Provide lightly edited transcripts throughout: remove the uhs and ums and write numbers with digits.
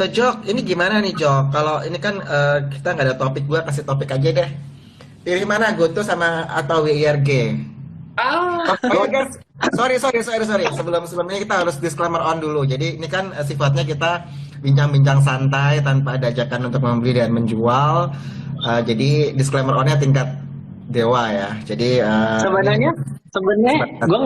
So Jok, ini gimana nih Jok? Kalau ini kan kita nggak ada topik, gua kasih topik aja deh. Pilih mana, Goto sama atau WIRG? Ah, Oh ya guys, sorry. Sebelumnya kita harus disclaimer on dulu. Jadi ini kan sifatnya kita bincang-bincang santai tanpa ada ajakan untuk membeli dan menjual. Jadi disclaimer onnya tingkat dewa ya. Jadi ini sebenarnya sebenarnya sebatas. gue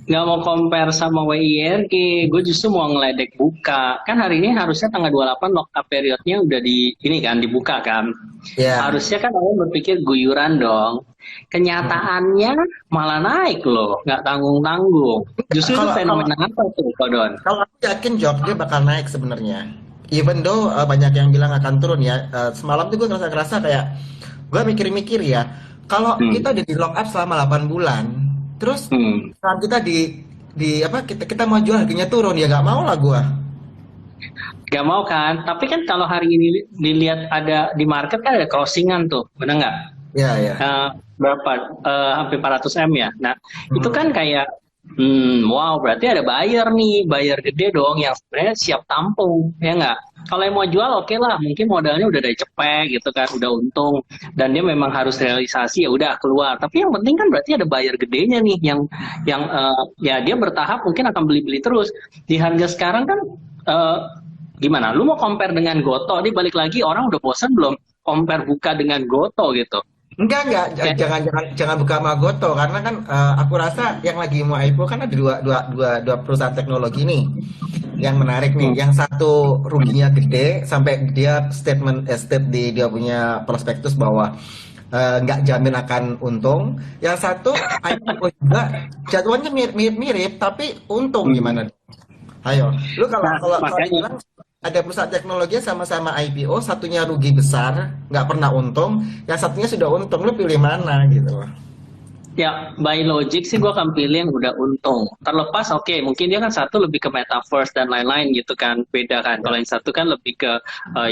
nggak mau compare sama WIRG. Gue justru mau ngeledek buka. Kan hari ini harusnya tanggal 28 lock up periodnya udah di ini kan dibuka kan. Ya. Harusnya kan orang berpikir guyuran dong. Kenyataannya malah naik loh, nggak tanggung-tanggung. Justru itu Kalau kalau fenomena apa tuh, Kodon? kalau aku yakin job dia bakal naik sebenarnya. Even though banyak yang bilang akan turun ya. Semalam tuh gue ngerasa kayak gue mikir-mikir ya. Kalau Hmm. kita udah di lock up selama 8 bulan, terus Hmm. saat kita di apa kita mau jual harganya turun ya nggak mau lah gue. Gak mau kan? Tapi kan kalau hari ini dilihat ada di market kan ada crossingan tuh, benar nggak? Ya ya. Eh, berapa? Hampir 400 M ya. Nah, itu Hmm. kan kayak, wow, berarti ada buyer nih, buyer gede dong yang sebenarnya siap tampung, ya nggak? Kalau yang mau jual, oke lah, mungkin modalnya udah dari cepet gitu kan, udah untung, dan dia memang harus realisasi, ya udah keluar. Tapi yang penting kan berarti ada buyer gedenya nih, yang ya dia bertahap mungkin akan beli-beli terus. Di harga sekarang kan, eh, gimana? Lu mau compare dengan Goto, dia balik lagi orang udah bosan belum compare buka dengan Goto gitu. Enggak, Ya, jangan buka Magoto karena kan aku rasa yang lagi mau IPO kan ada dua perusahaan teknologi nih yang menarik nih. hmm. Yang satu ruginya gede sampai dia state di dia punya prospektus bahwa nggak jamin akan untung. Yang satu IPO juga jadwalnya mirip tapi untung Hmm. gimana? Ayo, lu kalau Nah, kalau kalau makanya dibilang ada perusahaan teknologi sama-sama IPO, satunya rugi besar, nggak pernah untung, yang satunya sudah untung, lu pilih mana gitu loh. ya, by logic sih gue akan pilih yang udah untung. Terlepas, oke, mungkin dia kan satu lebih ke metaverse dan lain-lain gitu kan, beda kan. Ya. Kalau yang satu kan lebih ke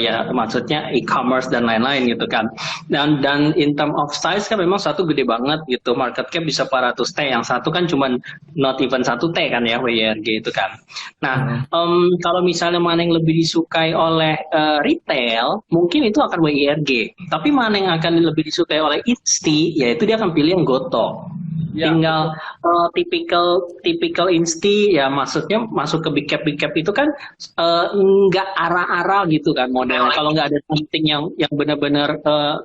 ya maksudnya e-commerce dan lain-lain gitu kan. Dan in term of size kan memang satu gede banget gitu, market cap bisa 400 T. Yang satu kan cuman not even 1 T kan ya, WYRG itu kan. Nah, Mm. kalau misalnya mana yang lebih disukai oleh retail, mungkin itu akan WIRG. Tapi mana yang akan lebih disukai oleh Insti, yaitu dia akan pilih yang Goto. Ya, Tinggal betul. typical Insti, ya maksudnya masuk ke big cap itu kan nggak arah-arah gitu kan modelnya. Kalau nggak ada something yang benar-benar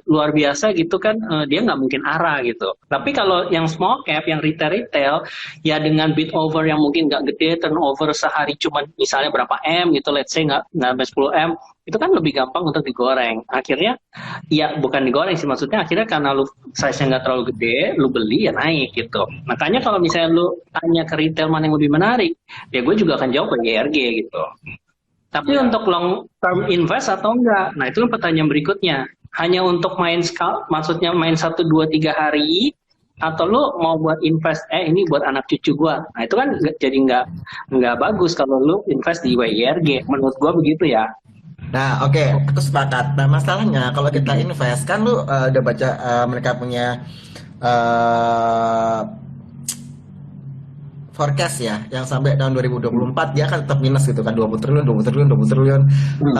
luar biasa gitu kan, dia nggak mungkin arah gitu. Tapi kalau yang small cap, yang retail, ya dengan bid over yang mungkin nggak gede, turnover sehari cuma misalnya berapa M gitu, let's say nggak sampai 10 M, itu kan lebih gampang untuk digoreng. Akhirnya, ya bukan digoreng sih, maksudnya akhirnya karena lu size-nya nggak terlalu gede, lu beli ya naik gitu. Makanya kalau misalnya lu tanya ke retail mana yang lebih menarik, ya gue juga akan jawab YRG gitu. Tapi Iya. untuk long term invest atau enggak? Nah itu kan pertanyaan berikutnya. Hanya untuk main maksudnya main 1, 2, 3 hari, atau lu mau buat invest, ini buat anak cucu gua. Nah itu kan jadi nggak bagus kalau lu invest di YRG. Menurut gua begitu ya. Nah, oke, aku sepakat. Nah, masalahnya kalau kita invest kan lu udah baca mereka punya eh forecast ya, yang sampai tahun 2024 dia akan tetap minus gitu kan, 20 triliun, 20 triliun, 20 triliun. Hmm.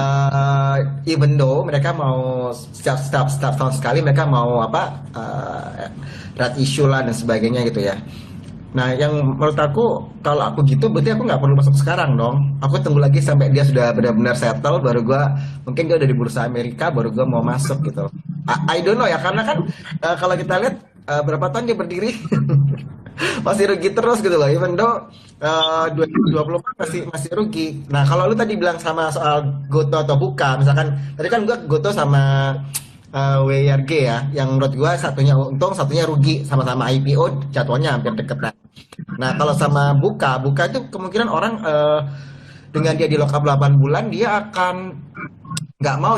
Even though mereka mau setiap tahun sekali mereka mau apa rat issue lah dan sebagainya gitu ya. Nah, yang menurut aku kalau aku gitu berarti aku nggak perlu masuk sekarang dong. Aku tunggu lagi sampai dia sudah benar-benar settle baru gua mungkin dia udah di bursa Amerika baru gua mau masuk gitu. I don't know ya karena kan kalau kita lihat berapa tahun dia berdiri masih rugi terus gitu loh. Even though 2024 masih masih rugi. Nah, kalau lu tadi bilang sama soal Goto atau buka, misalkan tadi kan gua Goto sama WRG ya, yang menurut gua satunya untung, satunya rugi, sama-sama IPO, jadwalnya hampir deket. Nah, kalau sama buka itu kemungkinan orang dengan dia di lock up 8 bulan, dia akan nggak mau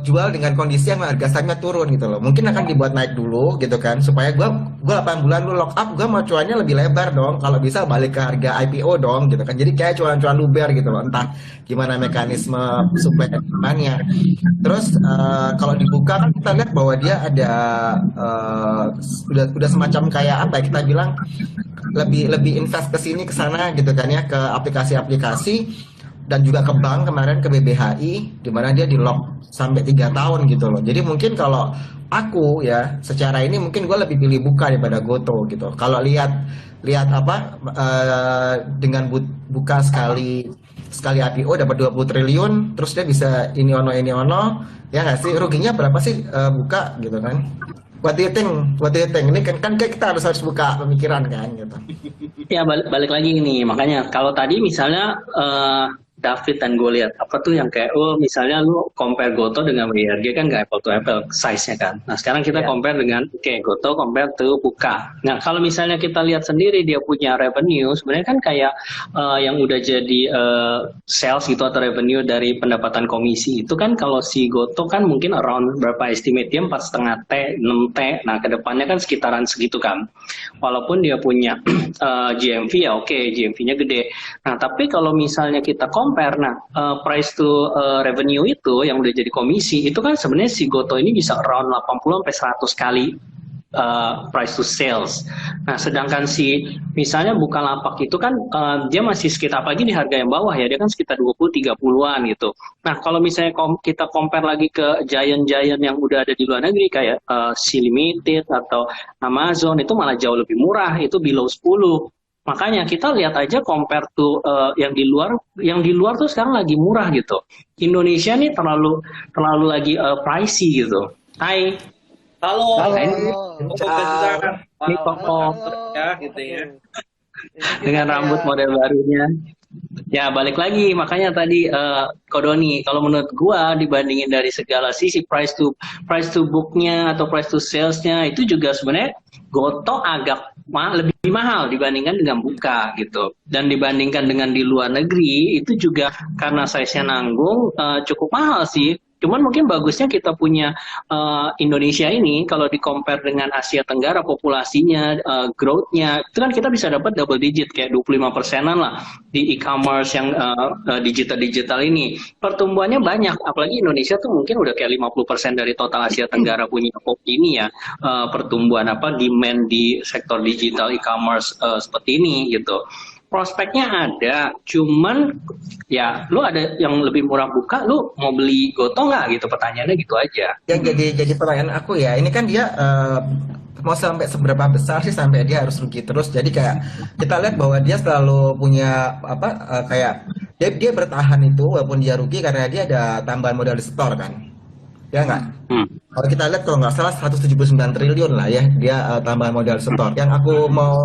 jual dengan kondisi yang harga sahamnya turun gitu loh. Mungkin akan dibuat naik dulu gitu kan supaya gua 8 bulan lu lock up, gua mau cuannya lebih lebar dong. Kalau bisa balik ke harga IPO dong gitu kan. Jadi kayak cuan-cuan luber gitu loh. Entah gimana mekanisme supply dan demand-nya. Terus kalau dibuka kan kita lihat bahwa dia ada udah semacam kayak apa ya kita bilang lebih lebih invest ke sini ke sana gitu kan ya ke aplikasi-aplikasi dan juga ke bank kemarin ke BBHI di mana dia di lock sampai 3 tahun gitu loh. Jadi mungkin kalau aku ya secara ini mungkin gue lebih pilih buka daripada Goto gitu. Kalau lihat lihat apa dengan buka sekali sekali IPO dapat 20 triliun terus dia bisa ini ono ya nggak sih, ruginya berapa sih buka gitu kan. What do you think? What do you think? Ini kan kita harus buka pemikiran kan gitu. Ya balik lagi nih, makanya kalau tadi misalnya David dan gue lihat apa tuh yang kayak misalnya lu compare Goto dengan WRG kan nggak apple to apple size-nya kan. Nah sekarang kita compare dengan Goto compare to Buka. Nah kalau misalnya kita lihat sendiri dia punya revenue sebenarnya kan kayak yang udah jadi sales gitu atau revenue dari pendapatan komisi itu kan kalau si Goto kan mungkin around berapa estimate dia 4,5 T, 6 T. Nah kedepannya kan sekitaran segitu kan. Walaupun dia punya GMV ya GMV-nya gede. Nah tapi kalau misalnya kita compare, nah price to revenue itu yang udah jadi komisi itu kan sebenarnya si Goto ini bisa around 80 sampai 100 kali price to sales. Nah, sedangkan si misalnya Bukalapak itu kan dia masih sekitar apalagi di harga yang bawah ya, dia kan sekitar 20-30-an gitu. Nah, kalau misalnya kita compare lagi ke giant-giant yang udah ada di luar negeri kayak Sea Limited atau Amazon itu malah jauh lebih murah, itu below 10. Makanya kita lihat aja compare to yang di luar tuh sekarang lagi murah gitu. Indonesia nih terlalu lagi pricey gitu. Hai. Halo. Halo. Ini Koko ya gitu ya. dengan rambut model barunya. Ya balik lagi makanya tadi Kodoni kalau menurut gua dibandingin dari segala sisi price to booknya atau price to salesnya itu juga sebenarnya Goto agak lebih mahal dibandingkan dengan Buka gitu, dan dibandingkan dengan di luar negeri itu juga karena size-nya nanggung cukup mahal sih. Cuman mungkin bagusnya kita punya Indonesia ini kalau di compare dengan Asia Tenggara populasinya, growth-nya itu kan kita bisa dapat double digit kayak 25%-an lah di e-commerce yang digital ini. Pertumbuhannya banyak, apalagi Indonesia tuh mungkin udah kayak 50% dari total Asia Tenggara punya ini ya, pertumbuhan demand di sektor digital e-commerce seperti ini gitu. Prospeknya ada, cuman ya lu ada yang lebih murah Buka, lu mau beli Goto nggak gitu, pertanyaannya gitu aja. Yang jadi pertanyaan aku ya, ini kan dia mau sampai seberapa besar sih sampai dia harus rugi terus. Jadi kayak kita lihat bahwa dia selalu punya kayak dia bertahan itu walaupun dia rugi karena dia ada tambahan modal di store kan. Ya nggak? Kalau kita lihat kalau nggak salah 179 triliun lah ya dia tambahan modal store. Yang aku mau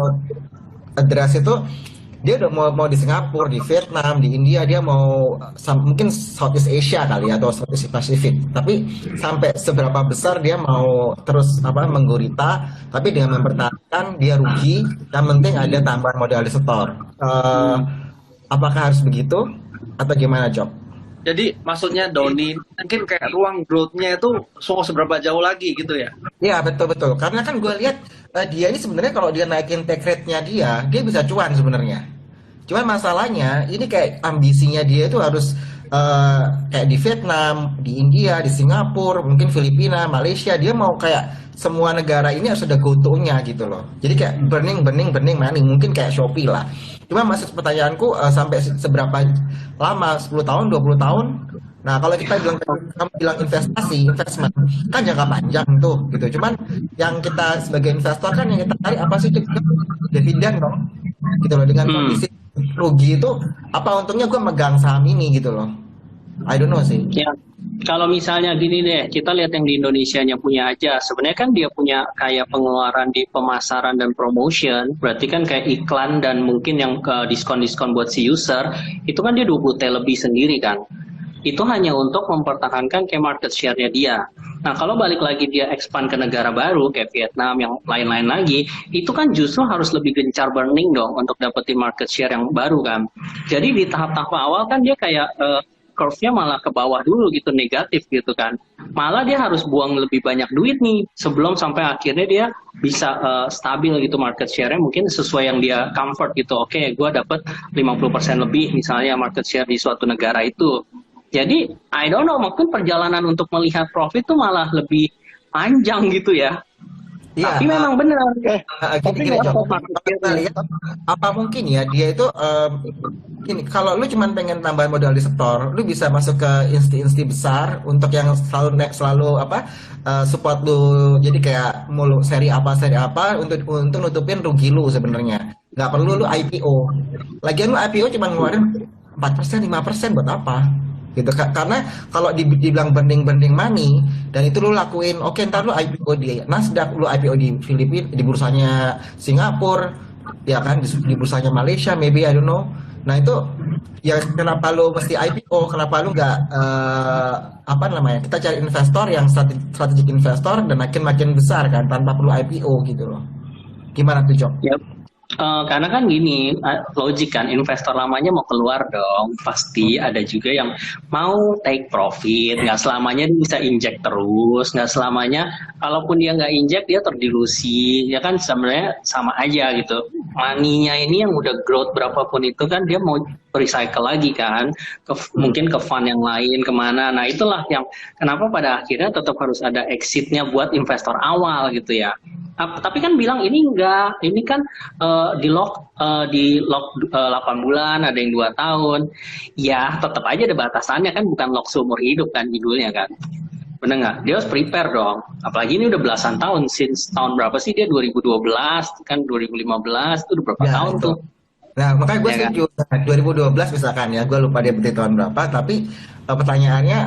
address itu dia udah mau di Singapura, di Vietnam, di India, dia mau mungkin Southeast Asia kali ya, atau Southeast Pacific. Tapi sampai seberapa besar dia mau terus menggurita, tapi dengan mempertahankan dia rugi, yang penting ada tambahan modal di store. Apakah harus begitu atau gimana, Job? Jadi maksudnya Doni mungkin kayak ruang growth-nya itu seberapa jauh lagi gitu ya? Iya betul. Karena kan gue lihat dia ini sebenarnya kalau dia naikin take rate-nya dia bisa cuan sebenarnya. Cuman masalahnya ini kayak ambisinya dia itu harus kayak di Vietnam, di India, di Singapura, mungkin Filipina, Malaysia, dia mau kayak semua negara ini harus ada go-to-nya gitu loh. Jadi kayak burning money, mungkin kayak Shopee lah. Cuma maksud pertanyaanku sampai seberapa lama, 10 tahun, 20 tahun. Nah, kalau kita bilang investment kan jangka panjang tuh gitu. Cuman yang kita sebagai investor kan yang kita cari apa sih, dividen dong. Gitu loh, dengan kondisi rugi itu apa untungnya gue megang saham ini gitu loh. I don't know sih. Ya. Kalau misalnya gini deh, kita lihat yang di Indonesianya punya aja. Sebenarnya kan dia punya kayak pengeluaran di pemasaran dan promotion. Berarti kan kayak iklan dan mungkin yang diskon-diskon buat si user. Itu kan dia 20 T lebih sendiri kan. Itu hanya untuk mempertahankan kayak market share-nya dia. Nah, kalau balik lagi dia expand ke negara baru kayak Vietnam yang lain-lain lagi, itu kan justru harus lebih gencar burning dong untuk dapetin market share yang baru kan. Jadi di tahap-tahap awal kan dia kayak curve-nya malah ke bawah dulu gitu, negatif gitu kan. Malah dia harus buang lebih banyak duit nih sebelum sampai akhirnya dia bisa stabil gitu market share-nya mungkin sesuai yang dia comfort gitu. Oke, gue dapet 50% lebih misalnya market share di suatu negara itu. Jadi, I don't know, mungkin perjalanan untuk melihat profit tuh malah lebih panjang gitu ya. Iya, Tapi memang benar. gini Tapi gini nggak Jok. Stock Kalau market kita lihat apa mungkin ya dia itu gini, kalau lu cuman pengen tambah modal di setor, lu bisa masuk ke insti-insti besar untuk yang selalu apa support lu. Jadi kayak mulu seri apa untuk nutupin rugi lu sebenarnya. Nggak perlu lu IPO. Lagian lu IPO cuma ngeluarin 4% 5% buat apa? Gitu karena kalau dibilang banding money dan itu lu lakuin oke ntar lu IPO di Nasdaq, lu IPO di Filipina, di bursanya Singapura, ya kan di bursanya Malaysia, maybe I don't know. Nah itu ya kenapa lu mesti IPO, kenapa lu nggak apa namanya, kita cari investor yang strategic investor dan makin besar kan tanpa perlu IPO gitu loh. Gimana tuh Jok? ya. Karena kan gini, logik kan, investor lamanya mau keluar dong, pasti ada juga yang mau take profit, nggak selamanya dia bisa injek terus, nggak selamanya, kalaupun dia nggak injek dia terdilusi, ya kan sebenarnya sama aja gitu. Money-nya ini yang udah growth berapapun itu kan dia mau recycle lagi kan, mungkin ke fund yang lain, kemana, nah itulah yang kenapa pada akhirnya tetap harus ada exitnya buat investor awal gitu ya. Tapi kan bilang ini enggak, ini kan di lock 8 bulan, ada yang 2 tahun. Ya, tetap aja ada batasannya kan, bukan lock seumur hidup kan judulnya kan. Bener nggak? Dia harus prepare dong. Apalagi ini udah belasan tahun, since tahun berapa sih dia 2012 kan 2015 itu udah berapa Ya, tahun itu. tuh? Nah, makanya gue Ya kan? setuju. Nah, 2012 misalkan ya, gue lupa dia berdiri tahun berapa, tapi pertanyaannya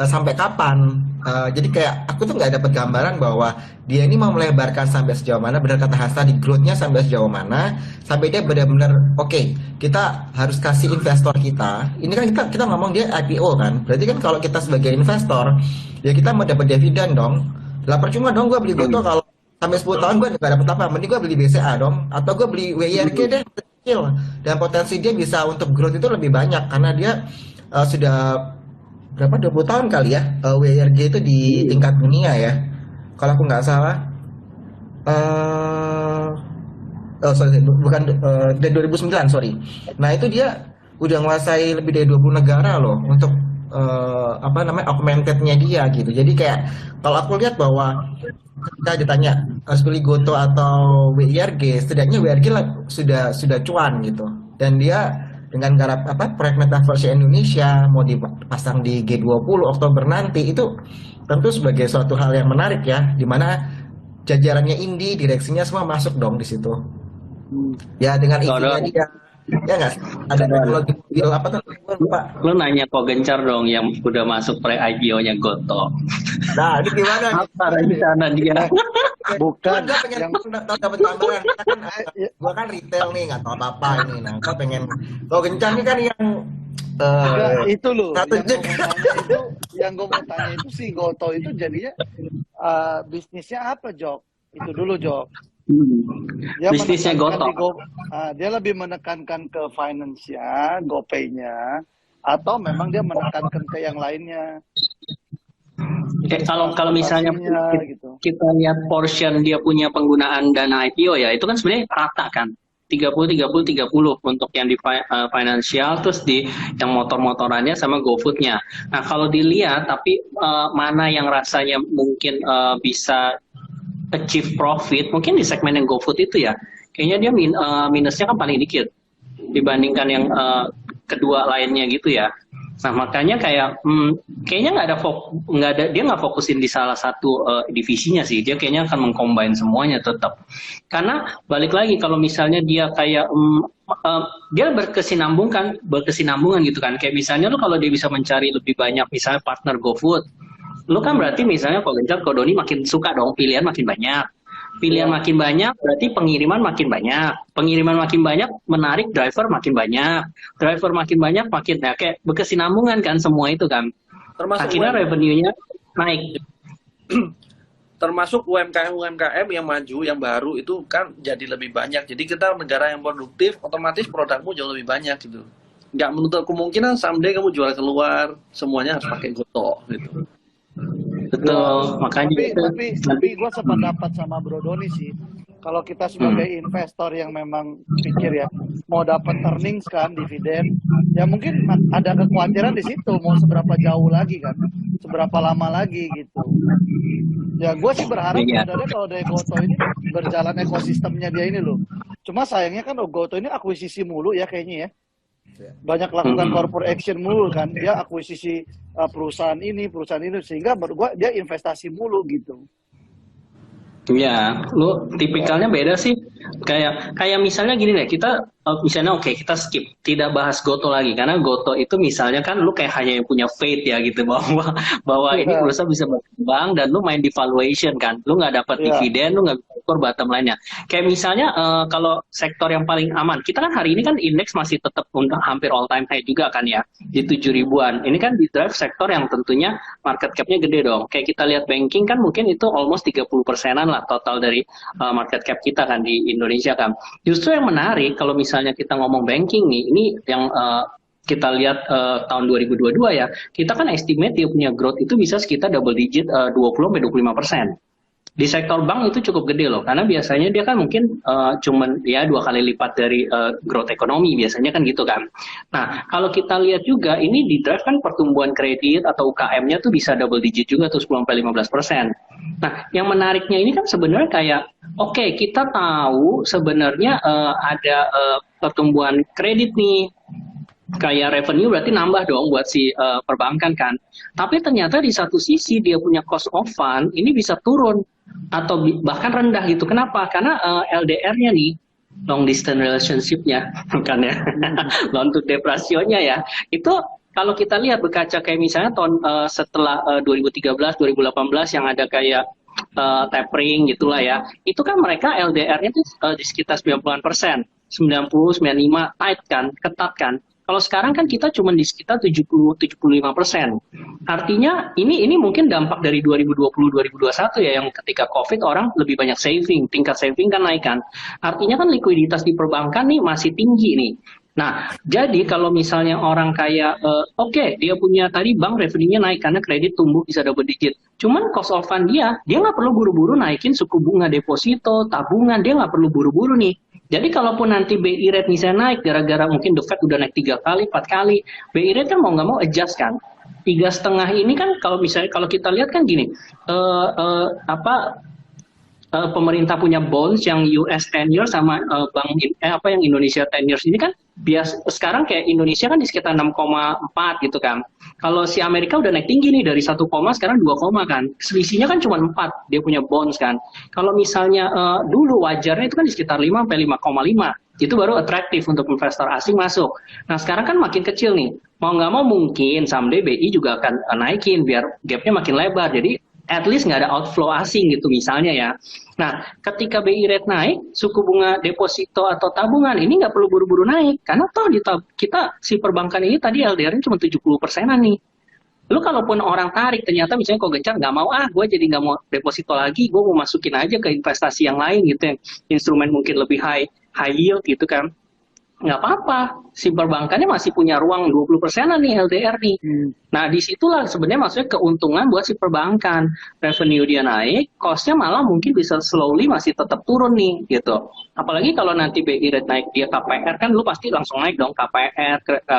sampai kapan? Jadi kayak aku tuh nggak dapat gambaran bahwa dia ini mau melebarkan sampai sejauh mana, benar kata Hasta di growth-nya sampai sejauh mana, sampai dia benar-benar oke, kita harus kasih investor kita. Ini kan kita ngomong dia IPO kan, berarti kan kalau kita sebagai investor, ya kita mau dapat dividen dong. Lah percuma dong gue beli Goto kalau sampai 10 tahun gue nggak dapat apa, mending gue beli BCA dong, atau gue beli WIRG deh kecil, dan potensi dia bisa untuk growth itu lebih banyak karena dia sudah berapa 20 tahun kali ya WIRG itu di tingkat dunia ya, kalau aku nggak salah. Oh sorry, bukan dari 2009 sorry. Nah itu dia udah menguasai lebih dari 20 negara loh untuk apa namanya augmentednya dia gitu. Jadi kayak kalau aku lihat bahwa kita ditanya harus pilih Goto atau WIRG, setidaknya WIRG sudah cuan gitu. Dan dia dengan garap apa proyek Metaverse Indonesia mau dipasang di G20 Oktober nanti, itu tentu sebagai suatu hal yang menarik ya, di mana jajarannya Indi, direksinya semua masuk dong di situ. Ya dengan isinya dia, ya nggak sih? Ada teknologi mobil apa tuh? Gue lupa. Lu nanya kok Gencar dong yang udah masuk pre-IPO-nya Goto. Nah, ini gimana nih? Apa rencana dia? Bukan Gue pengen yang tahu dapat gambaran. Gue kan retail nih, nggak tahu apa-apa ini. Nah, gue pengen. Kalau Gencar ini kan yang enggak, itu loh strategik. yang gue mau tanya itu si Goto itu jadinya bisnisnya apa, Jok? Itu dulu, Jok. Dia Bisnisnya menekankan Goto. dia lebih menekankan ke finance-nya, GoPay-nya, atau memang dia menekankan ke yang lainnya. Kalau misalnya Transportasinya, gitu. kita lihat portion dia punya penggunaan dana IPO ya, itu kan sebenarnya rata kan. 30-30-30 untuk yang di financial, terus di yang motor-motorannya sama GoFood-nya. Nah, kalau dilihat tapi mana yang rasanya mungkin bisa achieve profit, mungkin di segmen yang GoFood itu ya. Kayaknya dia minusnya kan paling dikit dibandingkan yang kedua lainnya gitu ya. Nah makanya kayak kayaknya dia nggak fokusin di salah satu divisinya sih, dia kayaknya akan mengcombine semuanya tetap. Karena balik lagi kalau misalnya dia kayak dia berkesinambungan gitu kan, kayak misalnya lu kalau dia bisa mencari lebih banyak misalnya partner GoFood, lu kan berarti misalnya kalau Gencar, kalau Doni makin suka dong, pilihan makin banyak. Pilihan makin banyak, berarti pengiriman makin banyak. Pengiriman makin banyak, menarik driver makin banyak. Driver makin banyak, makin ya, kayak berkesinambungan kan semua itu kan. Termasuk Akhirnya revenue-nya naik. termasuk UMKM yang maju, yang baru itu kan jadi lebih banyak. Jadi kita negara yang produktif, otomatis produkmu jauh lebih banyak gitu. Nggak menutup kemungkinan someday kamu jual keluar, semuanya harus pakai Goto gitu. Betul, makanya Tapi gue sependapat sama Bro Doni sih. Kalau kita sebagai investor yang memang pikir ya mau dapat earnings kan, dividen, ya mungkin ada kekhawatiran di situ mau seberapa jauh lagi kan. seberapa lama lagi gitu. Ya gue sih berharap Iya. sebenarnya kalau dari Goto ini berjalan ekosistemnya dia ini loh. Cuma sayangnya kan Goto ini akuisisi mulu ya kayaknya ya. Banyak lakukan corporate action mulu kan. Dia akuisisi perusahaan ini sehingga menurut gue dia investasi mulu gitu. Iya, lu tipikalnya beda sih. Kayak misalnya gini deh, kita misalnya oke, kita skip, tidak bahas Goto lagi karena Goto itu misalnya kan lu kayak hanya yang punya faith ya gitu bahwa ini Iya, perusahaan bisa berkembang dan lu main di valuation kan, lu nggak dapat iya. dividen, lu nggak bisa ukur bottom line-nya. Kayak misalnya kalau sektor yang paling aman, kita kan hari ini kan indeks masih tetap untuk hampir all time high juga kan ya di 7 ribuan. Ini kan di drive sektor yang tentunya market cap-nya gede dong. Kayak kita lihat banking kan mungkin itu almost 30%-an lah total dari market cap kita kan di Indonesia kan. Justru yang menarik kalau misalnya kita ngomong banking nih, ini yang kita lihat tahun 2022 ya, kita kan estimate dia punya growth itu bisa sekitar double digit 20-25%. Di sektor bank itu cukup gede loh, karena biasanya dia kan mungkin cuman ya 2 kali lipat dari growth ekonomi, biasanya kan gitu kan. Nah, kalau kita lihat juga, ini di drive kan pertumbuhan kredit atau UKM-nya tuh bisa double digit juga tuh 10-15%. Nah, yang menariknya ini kan sebenarnya kayak, oke, kita tahu sebenarnya ada pertumbuhan kredit nih, kayak revenue berarti nambah dong buat si perbankan kan. Tapi ternyata di satu sisi dia punya cost of fund ini bisa turun atau bahkan rendah gitu. Kenapa? Karena LDR-nya nih, long distance relationship-nya bukan ya, loan to deposit ratio-nya ya. Itu kalau kita lihat berkaca kayak misalnya tahun setelah 2013, 2018 yang ada kayak tapering gitulah ya. Itu kan mereka LDR-nya tuh di sekitar 90-an%, 90, 95 tight kan, ketat kan. Kalau sekarang kan kita cuma di sekitar 70-75%. Artinya ini mungkin dampak dari 2020-2021 ya, yang ketika COVID orang lebih banyak saving, tingkat saving kan naik kan. Artinya kan likuiditas di perbankan nih masih tinggi nih. Nah, jadi kalau misalnya orang kayak, oke, dia punya tadi bank revenue-nya naik karena kredit tumbuh bisa double digit. Cuman cost of fund dia nggak perlu buru-buru naikin suku bunga deposito, tabungan, dia nggak perlu buru-buru nih. Jadi kalaupun nanti BI rate misalnya naik, gara-gara mungkin The Fed udah naik 3 kali, 4 kali, BI rate kan mau nggak mau adjust kan. 3,5 ini kan kalau misalnya kalau kita lihat kan gini, pemerintah punya bonds yang US 10 years sama apa yang Indonesia 10 years ini kan sekarang kayak Indonesia kan di sekitar 6,4 gitu kan. Kalau si Amerika udah naik tinggi nih dari 1, sekarang 2, kan. Selisihnya kan cuma 4 dia punya bonds kan. Kalau misalnya dulu wajarnya itu kan di sekitar 5 sampai 5,5. Itu baru atraktif untuk investor asing masuk. Nah sekarang kan makin kecil nih. Mau nggak mau mungkin someday BI juga akan naikin biar gapnya makin lebar. Jadi at least nggak ada outflow asing gitu misalnya ya. Nah, ketika BI rate naik, suku bunga deposito atau tabungan ini nggak perlu buru-buru naik. Karena toh kita si perbankan ini tadi LDR-nya cuma 70%-an nih. Lu kalaupun orang tarik, ternyata misalnya kok gencar nggak mau, gue jadi nggak mau deposito lagi, gue mau masukin aja ke investasi yang lain gitu, yang instrumen mungkin lebih high yield gitu kan. Nggak apa-apa, si perbankannya masih punya ruang 20%-an nih LDR nih. Nah, disitulah sebenarnya maksudnya keuntungan buat si perbankan. Revenue dia naik, cost-nya malah mungkin bisa slowly masih tetap turun nih, gitu. Apalagi kalau nanti BI rate naik, dia KPR kan lu pasti langsung naik dong, KPR,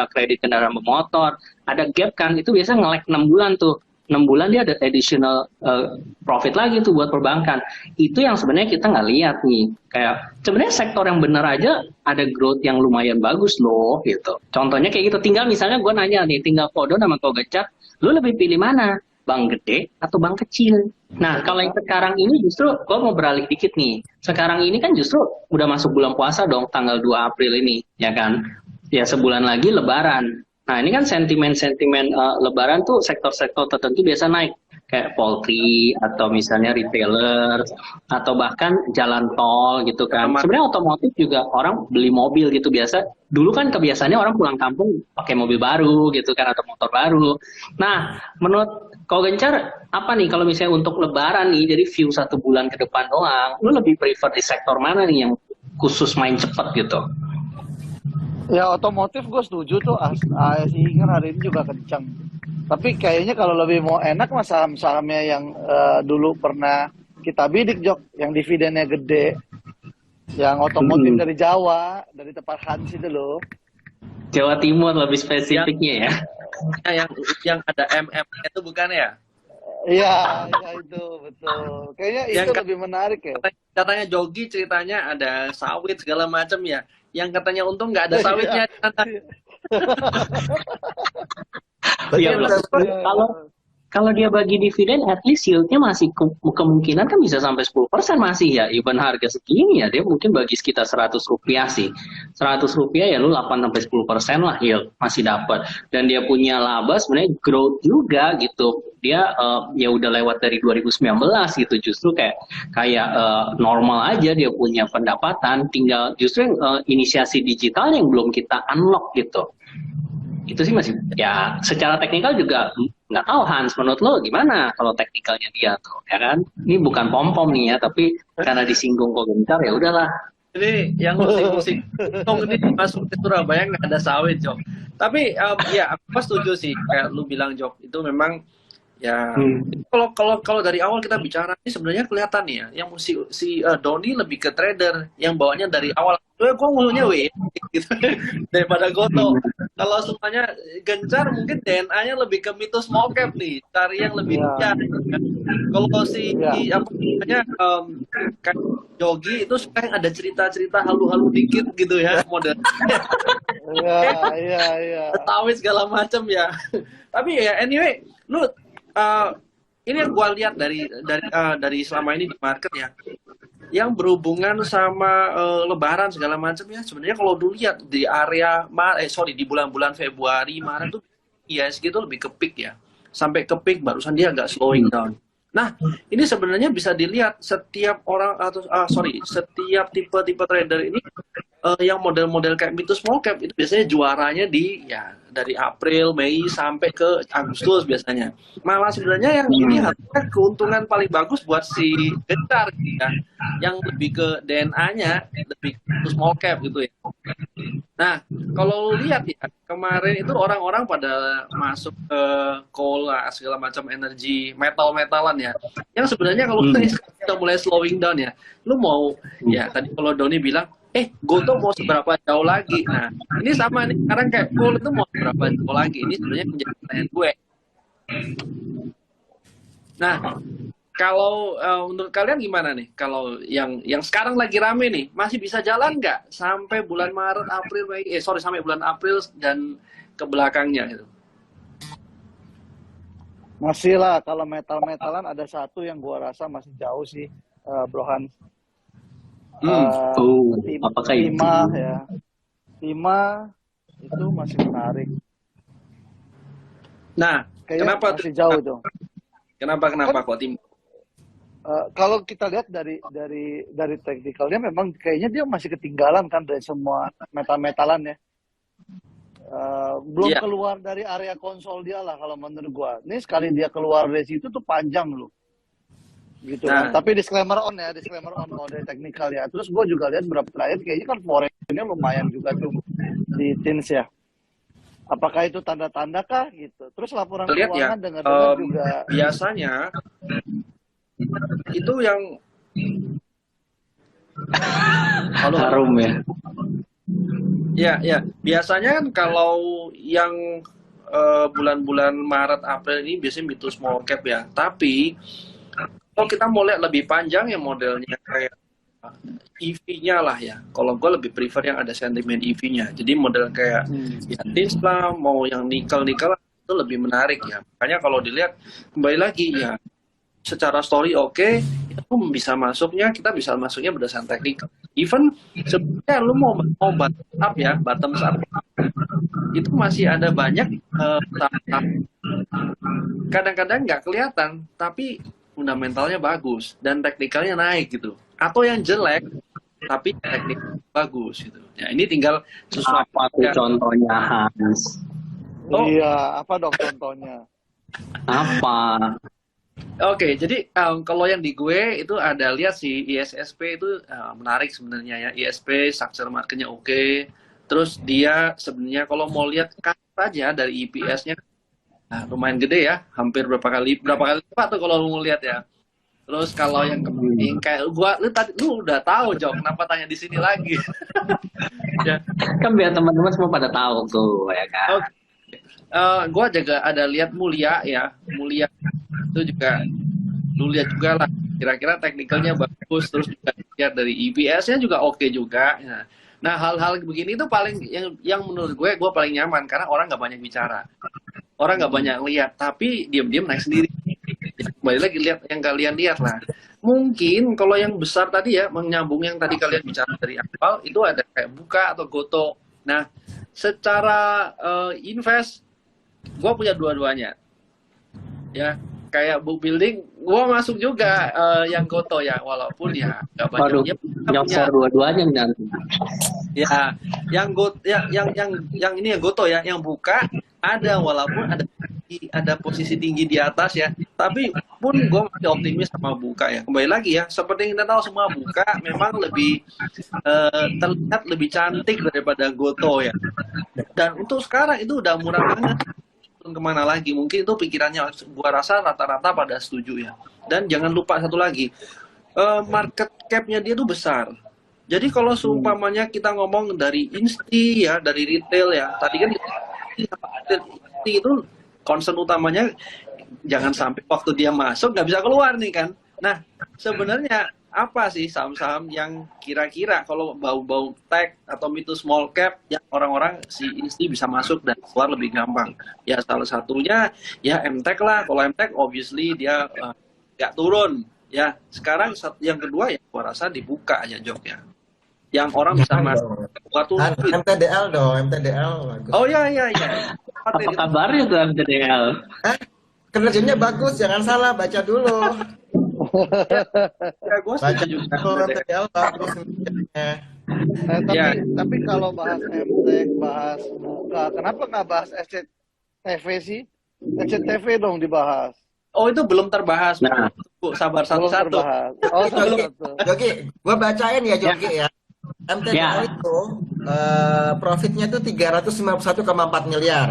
kredit kendaraan bermotor. Ada gap kan, itu biasa nge-lag 6 bulan tuh. 6 bulan dia ada additional profit lagi tuh buat perbankan. Itu yang sebenarnya kita nggak lihat nih. Kayak sebenarnya sektor yang benar aja ada growth yang lumayan bagus loh gitu. Contohnya kayak gitu. Tinggal misalnya gue nanya nih, tinggal Kodo sama Ko Gecat, lu lebih pilih mana? Bank gede atau bank kecil? Nah, kalau yang sekarang ini justru gue mau beralih dikit nih. Sekarang ini kan justru udah masuk bulan puasa dong, tanggal 2 April ini, ya kan? Ya sebulan lagi Lebaran. Nah, ini kan sentimen-sentimen Lebaran tuh sektor-sektor tertentu biasa naik. Kayak poultry, atau misalnya retailer, atau bahkan jalan tol gitu kan. Sebenarnya otomotif juga orang beli mobil gitu biasa. Dulu kan kebiasaannya orang pulang kampung pakai mobil baru gitu kan, atau motor baru. Nah, menurut Kau Gencar, apa nih kalau misalnya untuk Lebaran nih, jadi view 1 bulan ke depan doang, lu lebih prefer di sektor mana nih yang khusus main cepet gitu? Ya otomotif gue setuju tuh, ASI kan hari ini juga kencang. Tapi kayaknya kalau lebih mau enak mah saham-sahamnya yang dulu pernah kita bidik Jok, yang dividennya gede, yang otomotif dari Jawa, dari tempat Hans itu loh. Jawa Timur lebih spesifiknya ya. yang ada MM itu bukan ya? Iya, iya itu betul. Kayaknya Yang itu lebih menarik ya. katanya jogi ceritanya ada sawit segala macam ya. Yang katanya untung nggak ada sawitnya. Iya, Betul, betul. betul. Iya, Kalau kalau dia bagi dividen, at least yieldnya masih kemungkinan kan bisa sampai 10% masih ya. Even harga segini ya, dia mungkin bagi sekitar 100 rupiah sih. 100 rupiah ya lu 8-10% lah yield masih dapat. Dan dia punya laba sebenarnya growth juga gitu. Dia ya udah lewat dari 2019 gitu. Justru kayak normal aja dia punya pendapatan. Tinggal justru inisiasi digital yang belum kita unlock gitu. Itu sih masih ya secara teknikal juga nggak tahu Hans, menurut lo gimana kalau teknikalnya dia tuh ya kan, ini bukan pom-pom nih ya, tapi karena disinggung kok gencar ya udahlah. Ini yang musik-musik tong ini masuk ke Surabaya nggak ada sawit, Jok. Tapi ya aku setuju sih kayak lu bilang, Jok. Itu memang ya kalau dari awal kita bicara ini sebenarnya kelihatan nih ya, yang si Doni lebih ke trader, yang bawanya dari awal. Gue ngulunya gitu daripada Goto. Kalau semuanya gencar mungkin DNA-nya lebih ke mitos small cap nih, cari yang lebih Iya. liar. Kalau si Iya. apa namanya kayak Yogi itu suka yang ada cerita-cerita halu-halu dikit gitu ya model Iya, iya, iya. Betawi segala macam ya. Tapi ya anyway, lu ini yang gua lihat dari selama ini di market ya, yang berhubungan sama Lebaran segala macam ya. Sebenarnya kalau dulu lihat di area di bulan-bulan Februari Maret tuh IHSG itu lebih ke peak ya, sampai ke peak barusan dia agak slowing down. Nah, ini sebenarnya bisa dilihat setiap orang setiap tipe-tipe trader ini yang model-model kayak Mitos Small Cap itu biasanya juaranya dari April, Mei sampai ke Agustus biasanya. Malah sebenarnya yang ini harusnya keuntungan paling bagus buat si Gencar ya, yang lebih ke DNA-nya lebih ke Mitos Small Cap gitu ya. Nah, kalau lihat ya, kemarin itu orang-orang pada masuk ke coal segala macam energi, metal-metalan ya. Yang sebenarnya kalau kita mulai slowing down ya, lu mau ya tadi kalau Doni bilang, Goto mau seberapa jauh lagi? Nah, ini sama nih, sekarang kayak coal itu mau seberapa jauh lagi? Ini sebenarnya menjadi pertanyaan gue. Nah, kalau menurut kalian gimana nih? Kalau yang sekarang lagi rame nih, masih bisa jalan nggak sampai bulan Maret, April, Mei? Sampai bulan April dan ke belakangnya gitu. Masih lah, kalau metal-metalan ada satu yang gua rasa masih jauh sih, Bro Hans. Apakah itu? Timah ya. Timah itu masih menarik. Nah, Kayaknya kenapa masih jauh tuh. Kenapa kok Timah? Kalau kita lihat dari teknikalnya memang kayaknya dia masih ketinggalan kan dari semua metal-metalan ya. Belum keluar dari area konsol dia lah kalau menurut gua. Ini sekali dia keluar dari situ tuh panjang loh. Gitu kan. Tapi disclaimer on kalau dari teknikal ya. Terus gua juga lihat berapa terakhir kayaknya kan forex-nya lumayan juga tuh di TINS ya. Apakah itu tanda-tanda kah gitu? Terus laporan keuangan dengar-dengar juga biasanya itu yang harum ya. Ya. Biasanya kan kalau yang bulan-bulan Maret April ini biasanya mitos small cap ya. Tapi kalau kita mau lihat lebih panjang ya modelnya kayak EV-nya lah ya. Kalau gue lebih prefer yang ada sentimen EV-nya. Jadi model kayak ya TINS lah, mau yang nikel itu lebih menarik ya. Makanya kalau dilihat kembali lagi ya, secara story oke, itu kita bisa masuknya berdasarkan teknik. Even sebenarnya lu mau bottom up itu masih ada banyak kadang-kadang nggak kelihatan, tapi fundamentalnya bagus dan teknikalnya naik gitu. Atau yang jelek tapi teknik bagus gitu. Ya ini tinggal sesuatu. Apa tuh contohnya Hans? Iya, apa dong contohnya? Apa? Oke, jadi kalau yang di gue itu ada lihat si ISSP itu menarik sebenarnya ya. ISP structure marketnya oke. Terus dia sebenarnya kalau mau lihat aja dari EPS-nya lumayan gede ya, hampir berapa kali lipat tuh kalau lu lihat ya. Terus kalau yang kayak gua, lu udah tahu Jok, kenapa tanya di sini lagi? Ya. Kan biar teman-teman semua pada tahu tuh ya kan. Okay. Gua juga ada lihat Mulia ya, Mulia itu juga lu lihat juga lah, kira-kira teknikalnya bagus, terus juga lihat dari EPS-nya juga oke juga. Nah, hal-hal begini itu paling yang menurut gue paling nyaman karena orang nggak banyak bicara, orang nggak banyak lihat, tapi diam-diam naik sendiri. Ya, kembali lagi lihat yang kalian lihat lah. Mungkin kalau yang besar tadi ya, menyambung yang tadi kalian bicara dari awal, itu ada kayak Buka atau Goto. Nah, secara invest, gue punya dua-duanya. Ya, kayak book building, gue masuk juga yang Goto ya, walaupun ya nggak banyak. Waduh, Ya, nyosor dua-duanya nanti. ya, yang ini yang Goto ya, yang Buka ada, walaupun ada posisi tinggi di atas ya, tapi pun gue masih optimis sama Buka ya. Kembali lagi ya, seperti yang kita tahu semua, Buka memang lebih terlihat lebih cantik daripada Goto ya. Dan untuk sekarang itu udah murah banget. Kemana lagi? Mungkin itu pikirannya, gua rasa rata-rata pada setuju ya. Dan jangan lupa satu lagi, market cap-nya dia tuh besar. Jadi kalau seumpamanya kita ngomong dari insti ya, dari retail ya, tadi kan insti itu concern utamanya jangan sampai waktu dia masuk nggak bisa keluar nih kan. Nah, sebenarnya apa sih saham-saham yang kira-kira kalau bau-bau tech atau mid to small cap yang orang-orang si insti bisa masuk dan keluar lebih gampang? Ya salah satunya ya MTech lah. Kalau MTech obviously dia nggak turun ya. Sekarang yang kedua ya gua rasa dibuka aja Jok ya. Yang orang bisa masuk keluar tuh. MTDL dong, MTDL bagus. Oh ya. Apa kabarnya tuh MTDL? Kinerjanya bagus, jangan salah, baca dulu. Ya, gue Baca setuju juga. dulu, MTDL bagus kinerjanya. Tapi kalau bahas MTech, bahas Buka, kenapa nggak bahas SCTV sih? SCTV dong dibahas. Oh itu belum terbahas. Nah. Bu, sabar Belum satu-satu. terbahas. Oh, satu-satu. Joki, gue bacain ya Joki ya. MTDL Ya. itu profitnya itu 351,4 miliar.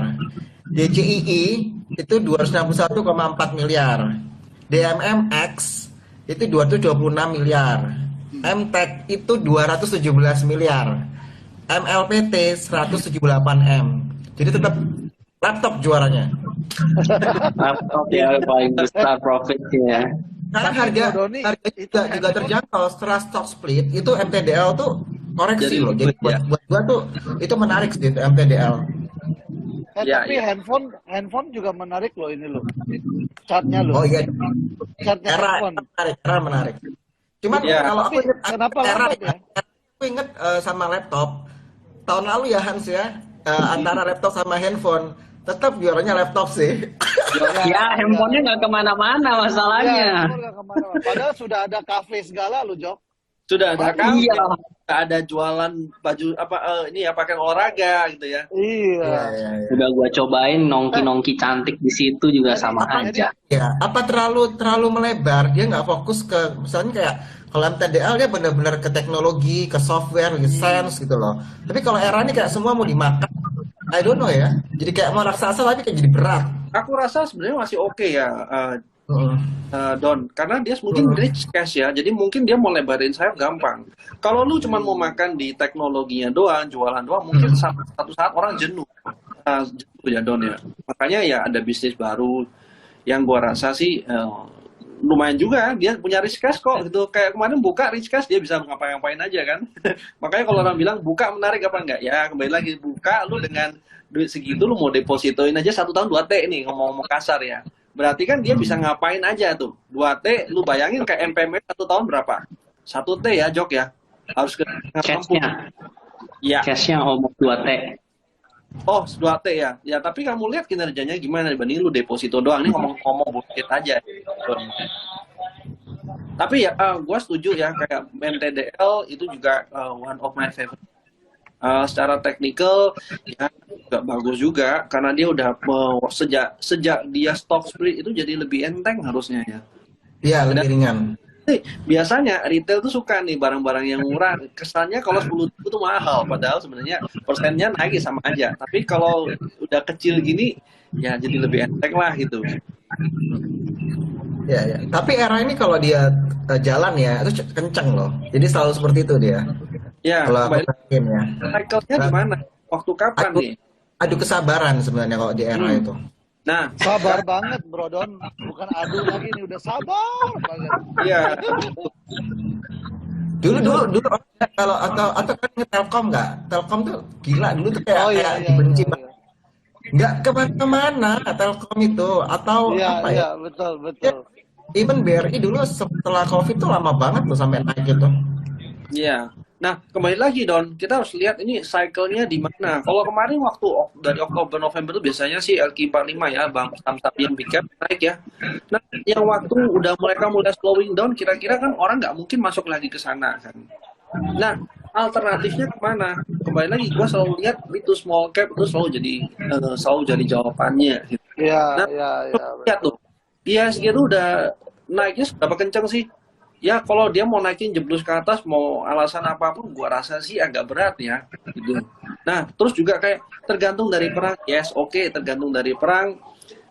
DCII itu 261,4 miliar. DMMX itu 226 miliar. MTech itu 217 miliar. MLPT 178 M. Jadi tetap laptop juaranya. Laptop ya paling besar profitnya. Karena harga Doni, juga terjangkau. Setelah stock split itu MTDL tuh koreksi Jadi loh. Jadi liquid, ya. buat gua tuh itu menarik sih MTDL. Ya, tapi ya. handphone juga menarik loh ini loh. Chartnya loh. Oh iya. Chartnya handphone. Menarik. Cuman Ya. kalau aku Tapi inget kenapa era, lambat ya? aku inget sama laptop tahun lalu ya Hans ya, antara laptop sama handphone tetap juaranya laptop sih. Ya, handphonenya nggak kemana-mana masalahnya. Ya, handphone nggak kemana-mana. Padahal sudah ada kafe segala loh, Jok. Sudah ada kan? Iya. Ada jualan baju ini ya pakaian olahraga gitu ya. Iya. Udah gua cobain nongki-nongki cantik di situ juga sama aja. Ya, apa terlalu melebar? Dia nggak fokus ke misalnya kayak kalau MTDL dia benar-benar ke teknologi, ke software, ke sense gitu loh. Tapi kalau era ini kayak semua mau dimakan. I don't know ya. Jadi kayak mau raksasa tapi kayak jadi berat. Aku rasa sebenarnya masih oke ya, Don, karena dia mungkin rich cash ya, jadi mungkin dia mau lebarin sayap gampang. Kalau lu cuma mau makan di teknologinya doang, jualan doang, mungkin satu saat orang jenuh. Jenuh ya Don ya. Makanya ya ada bisnis baru yang gua rasa sih lumayan juga, dia punya rich cash kok gitu. Kayak kemarin Buka rich cash, dia bisa ngapain-ngapain aja kan. Makanya kalau orang bilang Buka menarik apa enggak, ya kembali lagi Buka lu dengan duit segitu lu mau depositoin aja 1 tahun 2 T nih, ngomong-ngomong kasar ya. Berarti kan dia bisa ngapain aja tuh. 2 T, lu bayangin kayak MPM 1 tahun berapa? 1 T ya, Jok ya. Harus ke Cashnya, ya. cashnya almost 2 T. Oh, 2 T ya. Ya, tapi kamu lihat kinerjanya gimana dibanding lu deposito doang. Ini ngomong-ngomong bullshit aja. Tapi ya, gua setuju ya, kayak MTDL itu juga one of my favorite. Secara teknikal ya juga bagus juga karena dia udah sejak dia stock split itu jadi lebih enteng harusnya ya. Iya, lebih ringan. Biasanya retail tuh suka nih barang-barang yang murah. Kesannya kalau 10 ribu tuh mahal, padahal sebenarnya persennya naik sama aja. Tapi kalau udah kecil gini ya jadi lebih enteng lah gitu. Ya. Tapi era ini kalau dia jalan ya itu kenceng loh. Jadi selalu seperti itu dia. Ya, Kalau aku kembali perhatiin ya. cycle-nya di mana? Waktu kapan nih? adu kesabaran sebenarnya kalau di era itu. Nah, Sabar banget Bro Don, bukan adu lagi nih, udah sabar banget. iya. Dulu kalau atau kan Telkom nggak? Telkom tuh gila dulu tuh kayak Oh iya kayak iya dibenci iya. banget. Nggak kemana-mana Telkom itu atau Iya apa iya ya? betul Ya, betul. even BRI dulu setelah COVID tuh lama banget tuh sampai naik gitu. Iya. Nah, kembali lagi Don, kita harus lihat ini cycle-nya di mana. Kalau kemarin waktu dari Oktober November itu biasanya sih LQ45 ya, Bang saham-saham yang big cap naik ya. Nah, yang waktu udah mereka mulai slowing down, kira-kira kan orang nggak mungkin masuk lagi ke sana kan. Nah, alternatifnya kemana? Kembali lagi, gua selalu lihat itu small cap itu selalu jadi jawabannya. Gitu. Iya Nah, iya iya. lihat tuh, IHSG itu udah naiknya seberapa kencang sih? Ya kalau dia mau naikin jeblos ke atas, mau alasan apapun, gua rasa sih agak berat ya, gitu. Nah, terus juga kayak tergantung dari perang. Yes, oke, tergantung dari perang.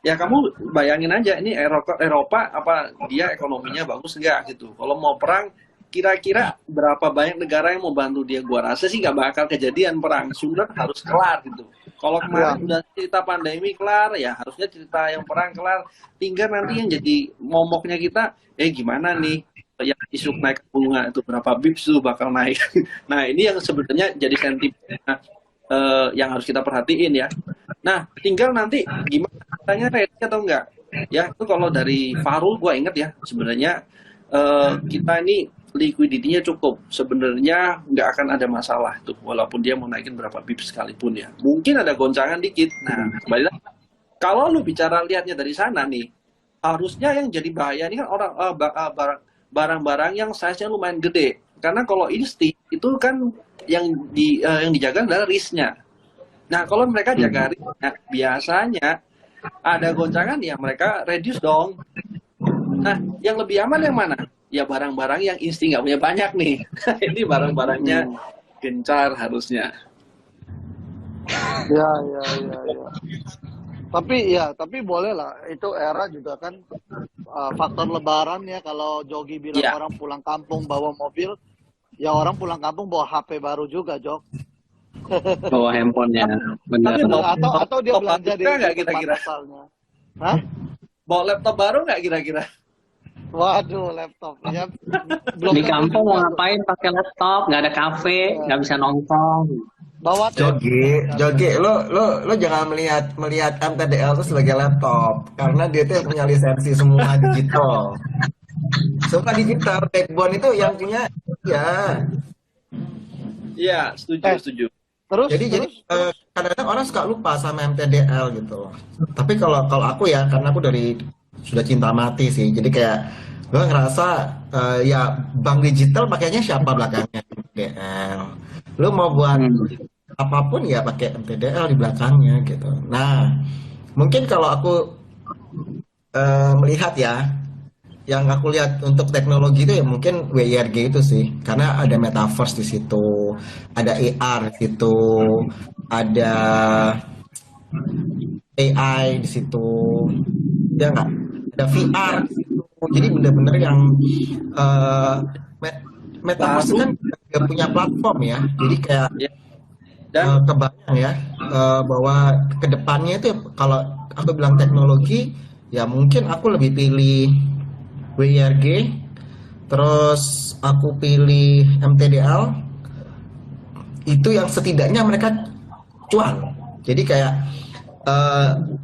Ya kamu bayangin aja, ini Eropa apa dia ekonominya bagus enggak gitu. Kalau mau perang, kira-kira berapa banyak negara yang mau bantu dia? Gua rasa sih nggak bakal kejadian perang. Sudah harus kelar gitu. Kalau kemarin udah cerita pandemi kelar, ya harusnya cerita yang perang kelar. Tinggal nanti yang jadi momoknya kita, gimana nih? Yang isu naik bunga itu berapa bips tuh bakal naik. Nah ini yang sebenarnya jadi sentimen yang harus kita perhatiin ya. Nah tinggal nanti gimana katanya ready atau enggak. Ya itu kalau dari Farul gue inget ya sebenarnya kita ini liquidity-nya cukup. Sebenarnya nggak akan ada masalah tuh walaupun dia mau naikin berapa bips sekalipun ya. Mungkin ada goncangan dikit. Nah kembali lagi. Kalau lu bicara lihatnya dari sana nih, harusnya yang jadi bahaya ini kan barang-barang yang size-nya lumayan gede. Karena kalau insti itu kan yang dijaga adalah risk-nya. Nah, kalau mereka jaga risk-nya, biasanya ada goncangan ya mereka reduce dong. Nah, yang lebih aman yang mana? Ya barang-barang yang insti nggak punya banyak nih. Ini barang-barangnya gencar harusnya. Ya, ya, ya, ya. Tapi boleh lah. Itu era juga kan faktor lebaran ya. Kalau Jogi bilang orang pulang kampung bawa mobil, ya orang pulang kampung bawa HP baru juga, Jok. Bawa handphonenya, benar. Atau dia belanja di nggak kira-kira? Hah? Bawa laptop baru nggak kira-kira? Waduh, laptopnya Di kampung mau ngapain pakai laptop? Nggak ada kafe, nggak bisa nongkrong. Bawa Jogi, lo jangan melihat MTDL itu sebagai laptop karena dia itu yang punya lisensi semua digital. Semua digital, backbone itu yang punya ya. Iya, setuju. Jadi kadang-kadang orang suka lupa sama MTDL gitu. Tapi kalau aku ya, karena aku dari sudah cinta mati sih. Jadi kayak gue ngerasa ya bank digital pakainya siapa belakangnya MTDL. Lo mau buat apapun ya pakai MTDL di belakangnya gitu. Nah, mungkin kalau aku melihat ya, yang aku lihat untuk teknologi itu ya mungkin WIRG itu sih, karena ada metaverse di situ, ada AR di situ, ada AI di situ, ya nggak? Ada VR di situ. Jadi benar-benar yang metaverse kan punya platform ya, jadi kayak kebayang ya bahwa kedepannya itu kalau aku bilang teknologi ya mungkin aku lebih pilih WIRG, terus aku pilih MTDL, itu yang setidaknya mereka cuan. Jadi kayak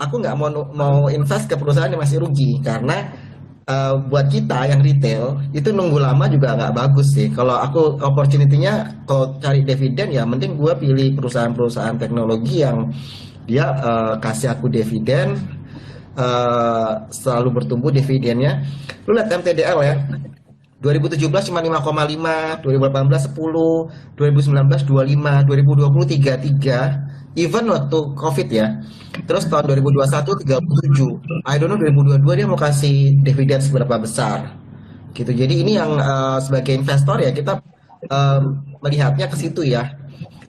aku nggak mau invest ke perusahaan yang masih rugi karena buat kita yang retail itu nunggu lama juga nggak bagus sih. Kalau aku opportunity-nya kalau cari dividen ya mending gue pilih perusahaan-perusahaan teknologi yang dia kasih aku dividen, selalu bertumbuh dividennya. Lu lihat MTDL ya, 2017 cuma 5,5, 2018 10, 2019 25, 2020 33, even waktu COVID ya. Terus tahun 2021 37. I don't know 2022 dia mau kasih dividen seberapa besar. Gitu. Jadi ini yang sebagai investor ya kita melihatnya ke situ ya.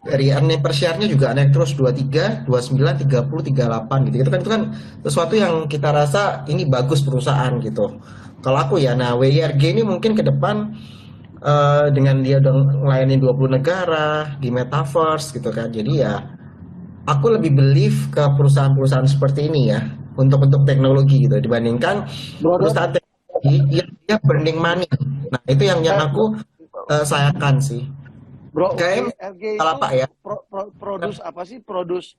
Dari earning per share-nya juga naik terus 23, 29, 30, 38 gitu. Itu kan sesuatu yang kita rasa ini bagus perusahaan gitu. Kalau aku ya, nah WIRG ini mungkin ke depan dengan dia udah melayani 20 negara di metaverse gitu kan. Jadi ya aku lebih believe ke perusahaan-perusahaan seperti ini ya untuk teknologi gitu dibandingkan Bro Don, perusahaan teknologi yang dia burning money. Nah, itu yang eh, aku sayangkan sih. Bro, Kayak WRG salah itu Pak ya. produce apa sih? Produce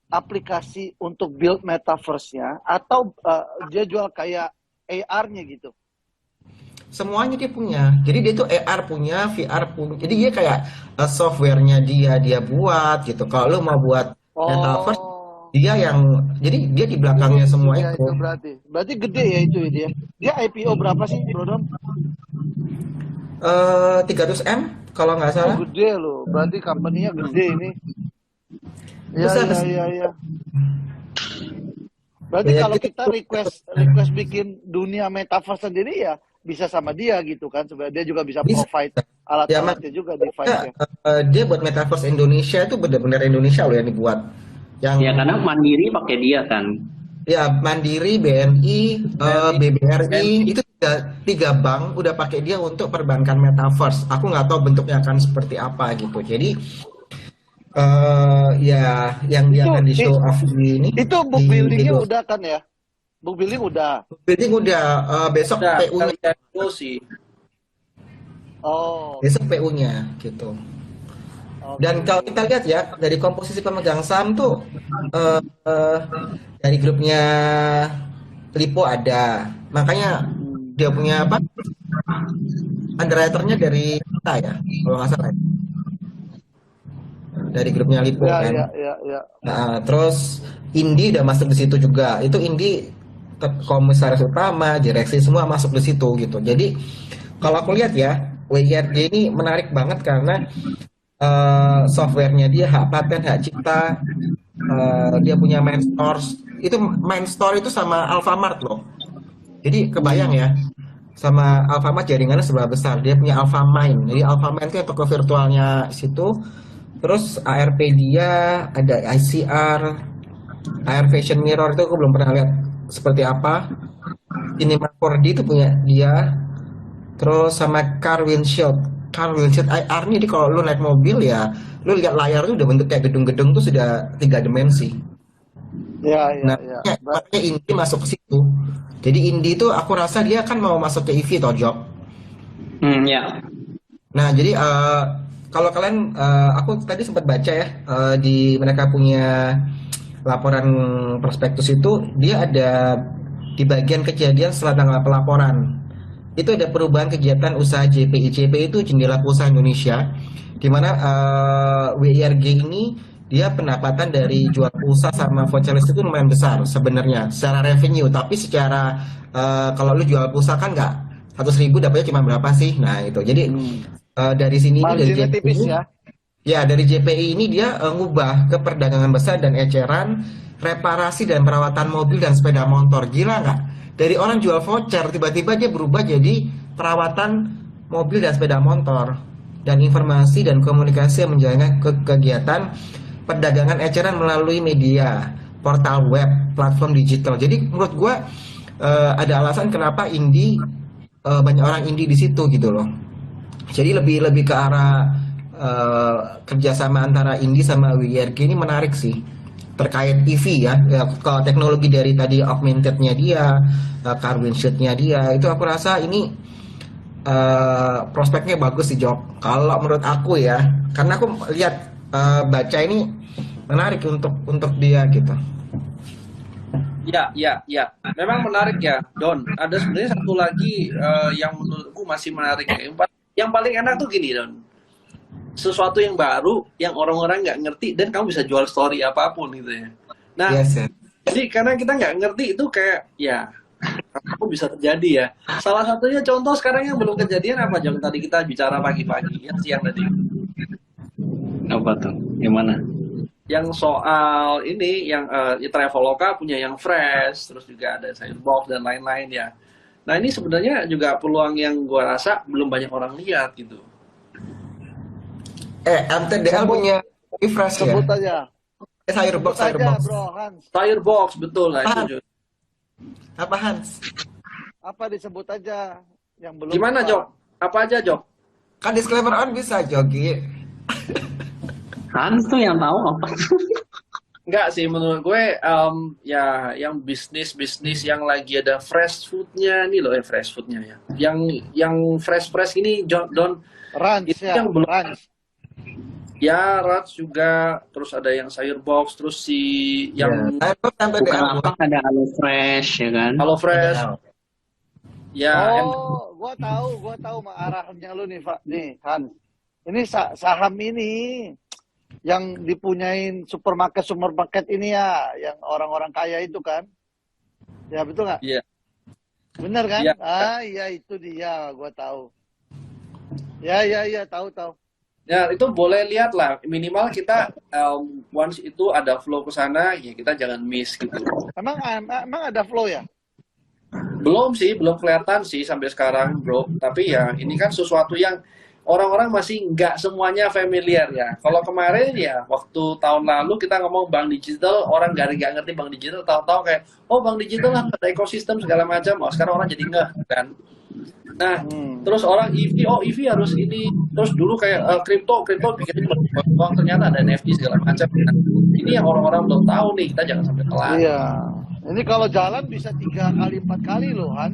aplikasi untuk build metaverse-nya atau dia jual kayak AR-nya gitu? Semuanya dia punya. Jadi dia tuh AR punya, VR punya. Jadi dia kayak softwarenya dia buat gitu. Kalau lu mau buat metaverse, Oh, dia yang jadi dia di belakangnya semua ininya itu. itu berarti. Berarti gede ya itu ya dia. Dia IPO berapa sih, Bro Don? 300 M kalau nggak Oh, salah. gede loh. Berarti company-nya gede ini. Iya, Besar iya, sih. iya, iya. Berarti Ya, kalau kita kita request bikin dunia metaverse sendiri ya bisa sama dia gitu kan. Sebenarnya dia juga bisa bisa. provide Ya alat-alatnya makanya juga device-nya. dia buat metaverse Indonesia itu benar-benar Indonesia loh yang dibuat. Yang Ya karena Mandiri pakai dia kan. ya Mandiri, BNI, BNI, BBRI BNI. itu tiga bank udah pakai dia untuk perbankan metaverse. Aku nggak tahu bentuknya akan seperti apa gitu. Jadi ya yang dia Itu akan di show off di ini itu book di buildingnya G20. udah kan ya? Book building udah. Building udah besok Udah, kita PU-nya, lihat dulu sih. Oh, besok PU-nya gitu. oke. Dan kalau kita lihat ya dari komposisi pemegang saham tuh eh, eh, dari grupnya Lipo ada, makanya Hmm. dia punya apa? Underwriter-nya dari kita ya, kalau nggak salah ya. Dari grupnya Lipo Ya, kan. ya, ya, ya. Nah, terus Indi udah masuk di situ juga. Itu Indi komisaris utama, direksi semua masuk di situ gitu. Jadi kalau aku lihat ya, WIRG ini menarik banget karena softwarenya dia hak paten, hak cipta, dia punya main stores. Itu main store itu sama Alfamart loh. Jadi kebayang Hmm. ya, sama Alfamart jaringannya sebelah besar. Dia punya Alfamind. Jadi Alfamind itu toko virtualnya situ. Terus ARP dia ada ICR, AR Fashion Mirror itu aku belum pernah lihat seperti apa. Cinema 4D itu punya dia. Terus sama car windshield. Car windshield IR nih, jadi kalau lu naik mobil ya, lu lihat layar tuh udah bentuk kayak gedung-gedung tuh sudah 3 dimensi. Ya, ya, Nah, ya. makanya Indie masuk ke situ. Jadi Indie itu aku rasa dia kan mau masuk ke EV toh, Job. Ya. Nah, jadi kalau kalian, aku tadi sempat baca ya, di mereka punya laporan prospektus itu, dia ada di bagian kejadian setelah tanggal pelaporan. Itu ada perubahan kegiatan usaha JPI. JPI itu Jendela Pulsa Indonesia, di mana WIRG ini dia pendapatan dari jual pulsa sama voucher list itu lumayan besar sebenarnya secara revenue. Tapi secara kalau lu jual pulsa kan nggak 100.000 dapatnya cuma berapa sih? Nah itu. Jadi Hmm. dari sini ini dari Marginnya JPI tipis ini, ya. ya dari JPI ini dia ngubah ke perdagangan besar dan eceran, reparasi dan perawatan mobil dan sepeda motor. Gila nggak? Dari orang jual voucher tiba-tiba dia berubah jadi perawatan mobil dan sepeda motor dan informasi dan komunikasi yang menjalankan kegiatan perdagangan eceran melalui media, portal web, platform digital. Jadi menurut gue ada alasan kenapa indie banyak orang indie di situ gitu loh. Jadi lebih ke arah kerjasama antara indie sama WIRG ini menarik sih terkait EV ya. Ya kalau teknologi dari tadi augmentednya dia, car windshield-nya dia, itu aku rasa ini prospeknya bagus sih Jok. Kalau menurut aku ya, karena aku lihat baca ini menarik untuk dia gitu. Ya, ya, ya. Memang menarik ya, Don. Ada sebenarnya satu lagi yang menurutku masih menarik. Yang paling enak tuh gini, Don. Sesuatu yang baru, yang orang-orang nggak ngerti, dan kamu bisa jual story apapun gitu ya. Nah, Yes, ya. jadi karena kita nggak ngerti itu kayak, ya, apa bisa terjadi ya. Salah satunya contoh sekarang yang belum kejadian apa, Jong? Tadi kita bicara pagi-pagi, yang siang tadi. Apa tuh? Gimana? Yang soal ini, yang Traveloka punya yang fresh, terus juga ada Sayurbox dan lain-lain ya. Nah ini sebenarnya juga peluang yang gua rasa belum banyak orang lihat gitu. MTDL Sebut, punya refresh ya. sebut aja. Sayurbox, Sebut aja, Sayurbox. Bro Hans. Sayurbox betul lah Apa? itu. Apa Hans? Apa disebut aja yang belum Gimana apa. Jok? Apa aja Jok? Kan disclaimer on bisa Jogi. Hans tuh yang tahu apa? Enggak sih, menurut gue ya yang bisnis yang lagi ada fresh foodnya nih loh, fresh foodnya ya. Yang fresh ini Don Ranch itu ya, yang belum, ranch. ya Rats juga, terus ada yang sayur box, terus si Ya, yang saya tuh sampai DL Bukalapak ada Halo Fresh ya kan. Halo Fresh, DL. ya Oh, gua tahu arahnya lu nih, Pak. Nih, Han. Ini saham ini yang dipunyain supermarket ini ya, yang orang-orang kaya itu kan. Ya betul nggak? Iya. Bener kan? Iya. Ah, iya itu dia, gua tahu. Ya, tahu. Ya itu boleh lihat lah, minimal kita once itu ada flow ke sana, ya kita jangan miss gitu. Emang ada flow ya? Belum sih, belum kelihatan sih sampai sekarang, bro. Tapi ya ini kan sesuatu yang orang-orang masih nggak semuanya familiar ya. Kalau kemarin ya, waktu tahun lalu kita ngomong bank digital, orang nggak ngerti bank digital, tahu-tahu kayak, oh bank digital lah, ada ekosistem segala macam. Oh sekarang orang jadi ngeh kan. Nah, terus orang EV, oh EV harus ini. Terus dulu kayak kripto bikin uang, ternyata ada NFT segala macam. Nah, ini yang orang-orang belum tahu nih, kita jangan sampai telat. Iya. Ini kalau jalan bisa 3 kali 4 kali loh, Han.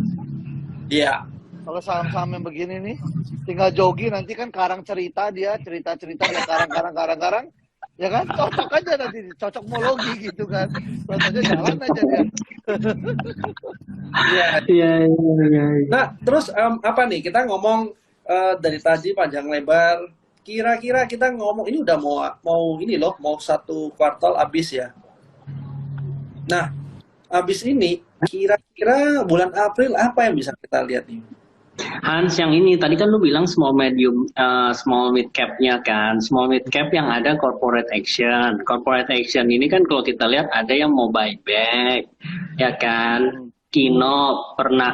Iya. Kalau saham-saham yang begini nih, tinggal jogi nanti kan karang cerita dia karang, ya kan? Cocok aja nanti, cocokmologi gitu kan. Contohnya jalan aja dia. Iya. Nah, terus apa nih? Kita ngomong dari tadi panjang lebar. Kira-kira kita ngomong ini udah mau ini loh, mau 1 kuartal habis ya. Nah, habis ini kira-kira bulan April apa yang bisa kita lihat nih? Hans, yang ini tadi kan lu bilang small mid cap-nya kan. Small mid cap yang ada corporate action. Corporate action ini kan kalau kita lihat ada yang mau buyback, ya kan. Kino pernah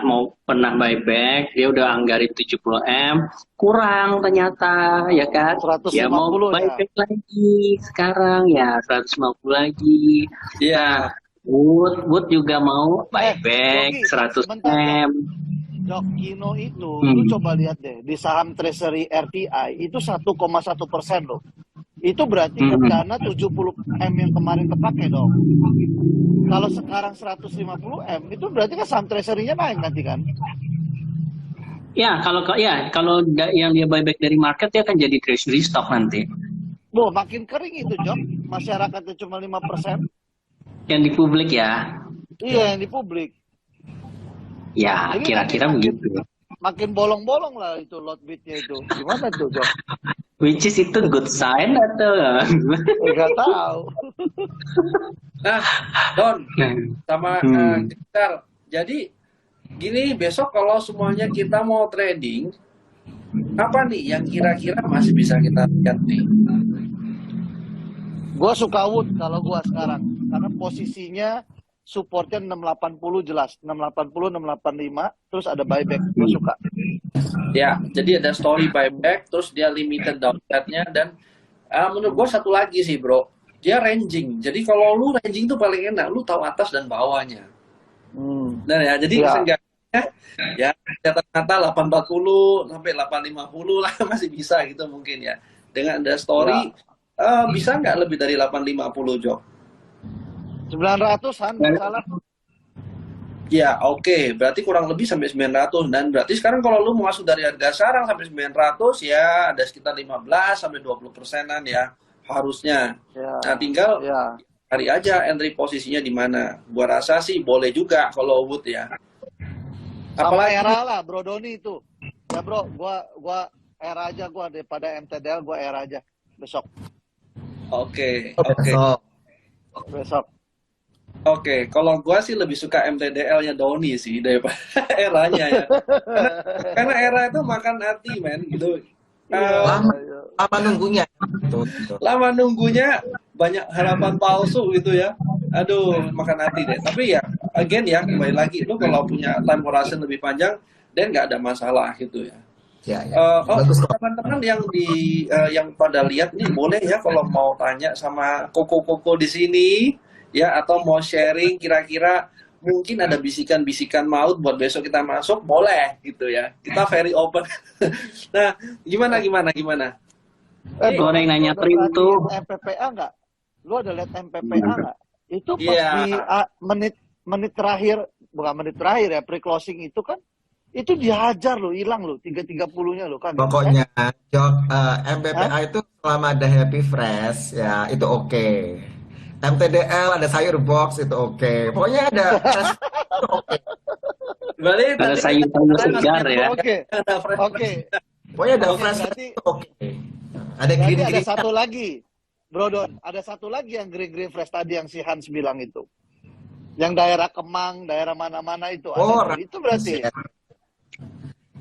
buyback, dia udah anggarin 70M, kurang ternyata, ya kan. 150 ya mau ya. buyback lagi sekarang ya 150 lagi. Iya. Wood juga mau buyback Yogi, 100M. Jok Kino itu, lu coba lihat deh, di saham Treasury RTI itu 1,1% loh. Itu berarti dana 70M yang kemarin kepake dong. Kalau sekarang 150M, itu berarti kan saham Treasury-nya naik nanti kan? Ya, kalau yang dia buyback dari market dia akan jadi treasury stock nanti. Loh, makin kering itu, Jok. Masyarakatnya cuma 5%. Yang di publik ya. Iya, yang di publik. Ya, Jadi kira-kira makin- begitu. Makin bolong-bolong lah itu lot bitnya itu. Gimana tuh, Jok? Which is itu good sign atau? Nggak tahu. Nah, Don sama Gitar. Jadi gini, besok kalau semuanya kita mau trading, apa nih yang kira-kira masih bisa kita lihat nih? Gua suka Wood kalau gua sekarang. Karena posisinya supportnya 680 jelas. 680, 685. Terus ada buyback. Gua suka. Ya, jadi ada story buyback, terus dia limited downside-nya, dan menurut gua satu lagi sih bro, dia ranging. Jadi kalau lu ranging tuh paling enak, lu tahu atas dan bawahnya. Nah ya, jadi seenggaknya ya kata-kata 840 sampai 850 lah masih bisa gitu mungkin ya. Dengan ada story bisa nggak lebih dari 850 Jo? 900-an salah. Ya oke, berarti kurang lebih sampai 900, dan berarti sekarang kalau lu mau masuk dari harga sekarang sampai 900 ya ada sekitar 15 sampai 20%-an ya harusnya. Nah tinggal cari aja entry posisinya di mana. Gua rasa sih boleh juga kalau Wood ya. Sama era lah Bro Doni itu. Ya bro, gua era aja, gua daripada MTDL gua era aja besok. Oke. Besok. Oke, kalau gua sih lebih suka MTDL-nya Doni sih daripada eranya ya. Karena era itu makan hati men gitu. Lama nunggunya. Lama nunggunya, banyak harapan palsu gitu ya. Aduh, makan hati deh. Tapi ya, again ya, kembali lagi lu kalau punya time horizon lebih panjang, dan nggak ada masalah gitu ya. Teman-teman yang pada lihat nih boleh ya kalau mau tanya sama Koko di sini ya, atau mau sharing kira-kira mungkin ada bisikan-bisikan maut buat besok kita masuk, boleh gitu ya. Kita very open. Nah, gimana? Orang yang nanya print tuh. MPPA nggak? Lu ada lihat MPPA nggak? Itu pas Iya. di menit terakhir, bukan menit terakhir ya, pre-closing itu kan, itu dihajar lo, hilang lo, 3.30-nya lo kan. Pokoknya Jok, Hah? MPPA itu selama ada Happy Fresh ya itu oke. MTDL ada sayur box itu oke. Pokoknya ada fresh itu oke. Berarti Ada tadi sayur-sayur segar ya. Oke, ada fresh. oke. Pokoknya ada Oke, fresh berarti itu oke. Ada berarti green ada green. satu lagi, Bro Don, ada satu lagi yang green fresh tadi yang si Hans bilang itu. Yang daerah Kemang, daerah mana-mana itu Oh, ada tuh. Itu berarti ya.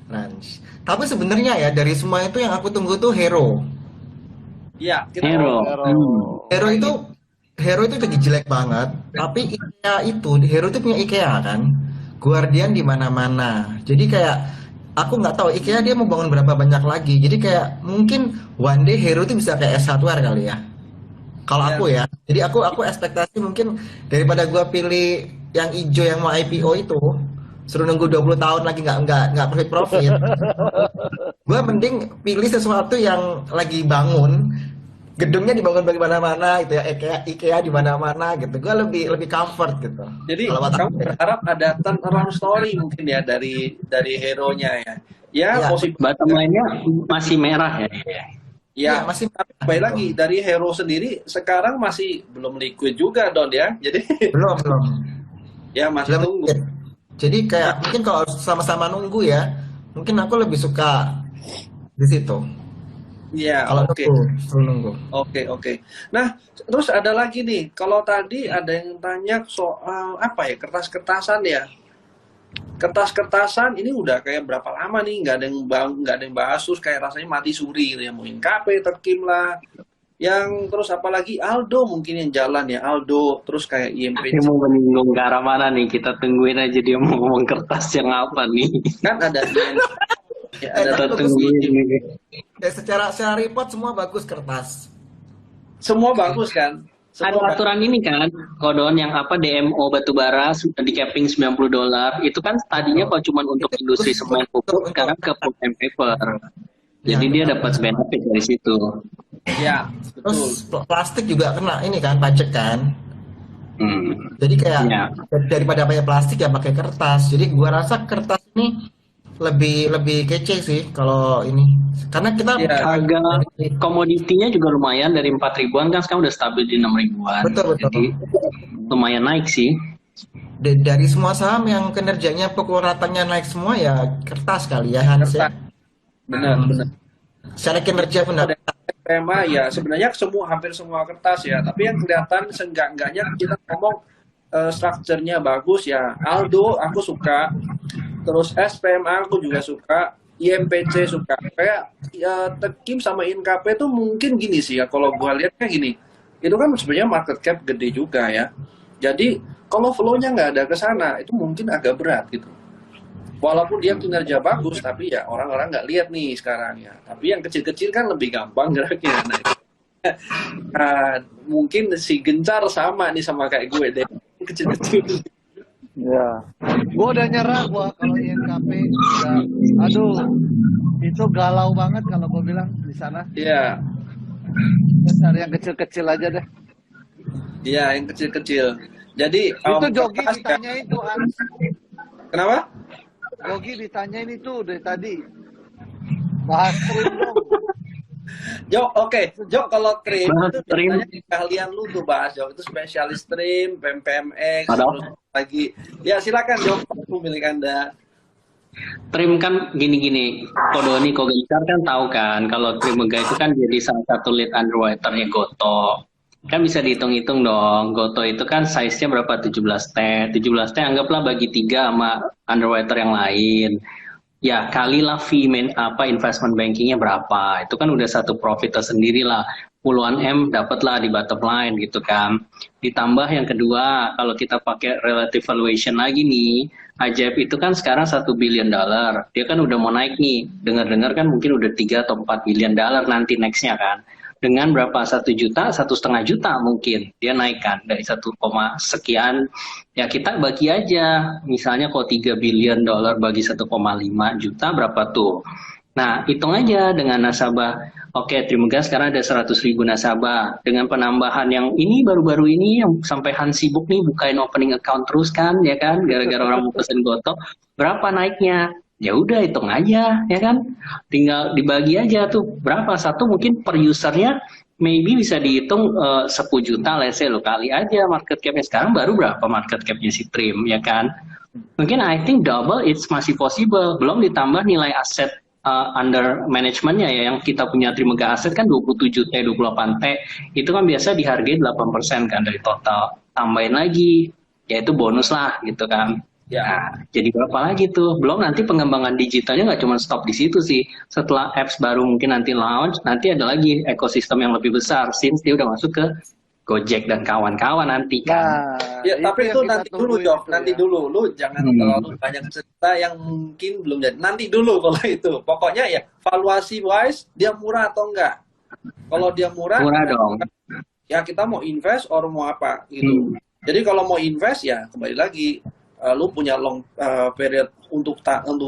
Ranch. Tapi sebenarnya ya dari semua itu yang aku tunggu tuh Hero. Iya, kita Hero. Hero. Hero itu lagi jelek banget. Tapi Hero itu punya IKEA kan. Guardian di mana-mana. Jadi kayak aku nggak tahu IKEA dia mau bangun berapa banyak lagi. Jadi kayak mungkin one day Hero itu bisa kayak S Hardware kali ya. Kalau Ya. aku ya. Jadi aku ekspektasi mungkin daripada gua pilih yang hijau yang mau IPO itu suruh nunggu 20 tahun lagi nggak profit. Gue mending pilih sesuatu yang lagi bangun, gedungnya dibangun bagaimana-mana gitu ya, IKEA di mana-mana gitu. Gue lebih comfort gitu. Jadi Kalau kamu aku ya. berharap ada turnaround story mungkin ya dari hero-nya ya. Ya, Ya. positif. Bottom line-nya masih merah ya. Ya, Ya, masih tapi baik lagi dari hero sendiri sekarang masih belum liquid juga Don ya. Jadi belum. ya masih Belum tunggu. liquid. Jadi kayak mungkin kalau sama-sama nunggu ya, mungkin aku lebih suka di situ. Ya, Kalau oke. nunggu. Oke. Nah, terus ada lagi nih. Kalau tadi ada yang tanya soal apa ya, kertas-kertasan ya. Kertas-kertasan ini udah kayak berapa lama nih nggak ada yang bahas, terus kayak rasanya mati suri gitu ya, mau KP Terkim lah, yang terus apalagi Aldo mungkin yang jalan ya, Aldo terus kayak Dia IMPC mau menyinggung ke arah mana nih? Kita tungguin aja dia mau ngomong kertas yang apa nih. kan ada ya, ada Kita bagus tungguin nih. Ya secara report semua bagus kertas. semua bagus kan, Ada semua aturan ini kan, Kodon yang apa DMO batubara di capping $90. Itu kan tadinya kalau cuma untuk Itu industri khusus semen pupuk, untuk- sekarang ke pulp and paper. Ya, Jadi dia betul. dapat benefit dari situ. ya betul. Terus plastik juga kena ini kan pajak kan. Jadi kayak Ya. daripada pakai plastik ya pakai kertas. Jadi gua rasa kertas ini lebih kece sih kalau ini. Karena kita Iya. Harga komoditinya juga lumayan dari 4 ribuan kan sekarang udah stabil di 6 ribuan. Betul. Jadi lumayan naik sih. Dari semua saham yang kinerjanya pukul ratanya naik semua ya kertas kali ya Hans ya. Benar. Secara kinerja pun Ada SPMA ya sebenarnya hampir semua kertas ya, tapi yang kelihatan seenggak-enggaknya kita ngomong strukturnya bagus ya. Aldo aku suka, terus SPMA aku juga suka, IMPC suka. Kayak ya, Terkim sama INKP tuh mungkin gini sih ya, kalau gua lihatnya gini, itu kan sebenarnya market cap gede juga ya. Jadi kalau flow-nya nggak ada ke sana, itu mungkin agak berat gitu. Walaupun dia kinerja bagus, tapi ya orang-orang nggak lihat nih sekarang ya. Tapi yang kecil-kecil kan lebih gampang geraknya. Nah, mungkin si Gencar sama nih sama kayak gue deh, kecil-kecil. Ya, gua udah nyerah gua kalau INKP. Udah, aduh, itu galau banget kalau gua bilang di sana. Iya, Cari yang kecil-kecil aja deh. iya yang kecil-kecil. Jadi Itu Jogi kertas kan- ditanyain tuh, Hans. Kenapa? Jogi ditanyain itu dari tadi. Bahas trim dong. Jok, oke. Jok kalau trim Bahas itu trim. biasanya kalian lu tuh bahas Jok, itu spesialis trim, PMPMX, Ada. terus lagi. Ya silakan Jok, aku milik Anda. Trim kan gini-gini, Kodoni Kogencar kan tahu kan kalau Trimega itu kan jadi salah satu lead underwriter-nya Goto. Kan bisa dihitung-hitung dong, Goto itu kan size-nya berapa? 17T. 17T anggaplah bagi 3 sama underwriter yang lain. Ya kalilah fee investment bankingnya berapa. Itu kan udah satu profit tersendiri lah. Puluhan M dapatlah di bottom line gitu kan. Ditambah yang kedua, kalau kita pakai relative valuation lagi nih, Ajaib itu kan sekarang $1 billion. Dia kan udah mau naik nih. Dengar-dengar kan mungkin udah 3 atau 4 billion nanti nextnya kan. Dengan berapa 1 juta, 1,5 juta mungkin dia naikkan dari 1, sekian. Ya kita bagi aja. Misalnya kalau $3 billion bagi 1,5 juta berapa tuh? Nah, hitung aja dengan nasabah. Oke, Trimegah sekarang ada 100.000 nasabah. Dengan penambahan yang ini baru-baru ini yang sampai Hans sibuk nih bukain opening account terus kan, ya kan? Gara-gara orang mau pesen goto. Berapa naiknya? Ya udah hitung aja, ya kan? Tinggal dibagi aja tuh berapa satu mungkin per usernya maybe bisa dihitung 10 juta let's say lo kali aja market capnya sekarang baru berapa market capnya si Trim, ya kan? Mungkin I think double it's masih possible. Belum ditambah nilai aset under manajemennya ya, yang kita punya Trimegah aset kan 27T, 28T. Itu kan biasa dihargai 8% kan dari total. Tambahin lagi, yaitu bonus lah gitu kan. Ya. Nah, jadi berapa lagi tuh? Belum nanti pengembangan digitalnya nggak cuma stop di situ sih. Setelah apps baru mungkin nanti launch, nanti ada lagi ekosistem yang lebih besar. Since dia udah masuk ke Gojek dan kawan-kawan nanti kan. Nah, Ya, tapi itu yang kita nanti dulu, tungguin Jok. itu Nanti ya. dulu. Lu jangan terlalu banyak cerita yang mungkin belum jadi. Nanti dulu kalau itu. Pokoknya ya, valuasi wise, dia murah atau enggak. Kalau dia murah, Murah dong. ya kita mau invest or mau apa gitu. Jadi kalau mau invest ya kembali lagi, lu punya long period untuk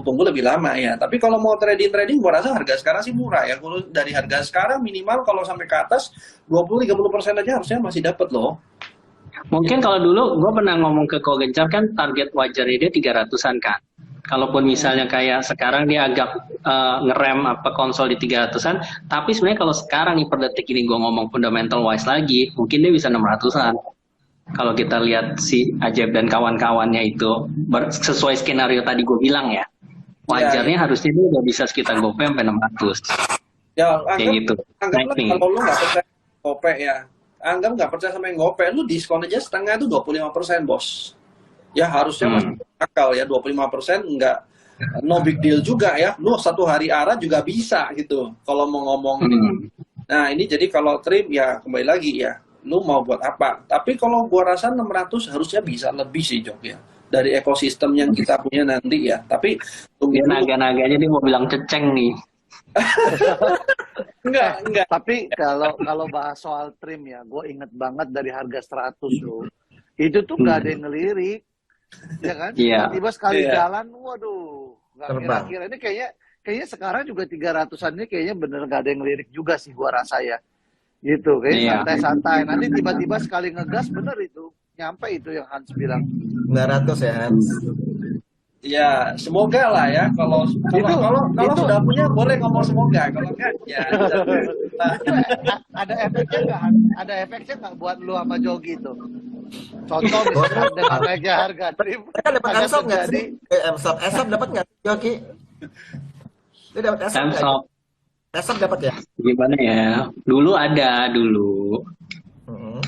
tunggu lebih lama ya. Tapi kalau mau trading, gua rasa harga sekarang sih murah ya. Kalau dari harga sekarang minimal kalau sampai ke atas 20-30% aja harusnya masih dapat loh. Mungkin kalau dulu gue pernah ngomong ke Ko Gencar kan target wajarnya dia 300-an kan. Kalaupun misalnya kayak sekarang dia agak ngerem apa konsol di 300-an, tapi sebenarnya kalau sekarang nih per detik ini gue ngomong fundamental wise lagi, mungkin dia bisa 600-an. Kalau kita lihat si Ajaib dan kawan-kawannya itu sesuai skenario tadi gue bilang ya, wajarnya harusnya dia udah bisa sekitar GoPay sampai 600. Ya, Kayak gitu. anggaplah Naik nih. kalau lu nggak percaya GoPay ya, anggap nggak percaya sama yang GoPay, lu diskon aja setengah itu 25%, bos. Ya harusnya masih akal ya, 25% nggak, no big deal juga ya. Lu satu hari arah juga bisa gitu, kalau mau ngomong. Nah ini jadi kalau Trim ya kembali lagi ya, lu mau buat apa? Tapi kalau gua rasa 600 harusnya bisa lebih sih, Jok ya. Dari ekosistem yang kita punya nanti ya. Tapi tunggu Dia dulu. naga-naganya dia mau bilang ceceng nih. Enggak. Tapi kalau bahas soal Trim ya, gue inget banget dari harga 100 tuh. Itu tuh nggak ada yang ngelirik. Ya kan? Iya. Tiba-tiba sekali Iya. jalan, waduh. Nggak Terbang. kira-kira. Ini kayaknya sekarang juga 300-an ini kayaknya bener nggak ada yang ngelirik juga sih gua rasa ya. Gitu, kayak Iya. santai-santai. Nanti tiba-tiba sekali ngegas bener itu. Nyampe itu yang Hans bilang. 900 ya Hans. Ya, semoga lah ya. Kalau itu- sudah punya boleh ngomong semoga. Kalau enggak, ya. Ada efeknya nggak? Ada efeknya nggak buat lu sama Jogi tuh? Contoh misalkan dengan naiknya harga Trim. Mereka dapat agak ESOP nggak terjadi. sih? ESOP dapat nggak sih, Yoki? Dia dapat ESOP nggak? Samsung ESOP dapat ya? gimana ya? Dulu ada dulu. Mm-mm.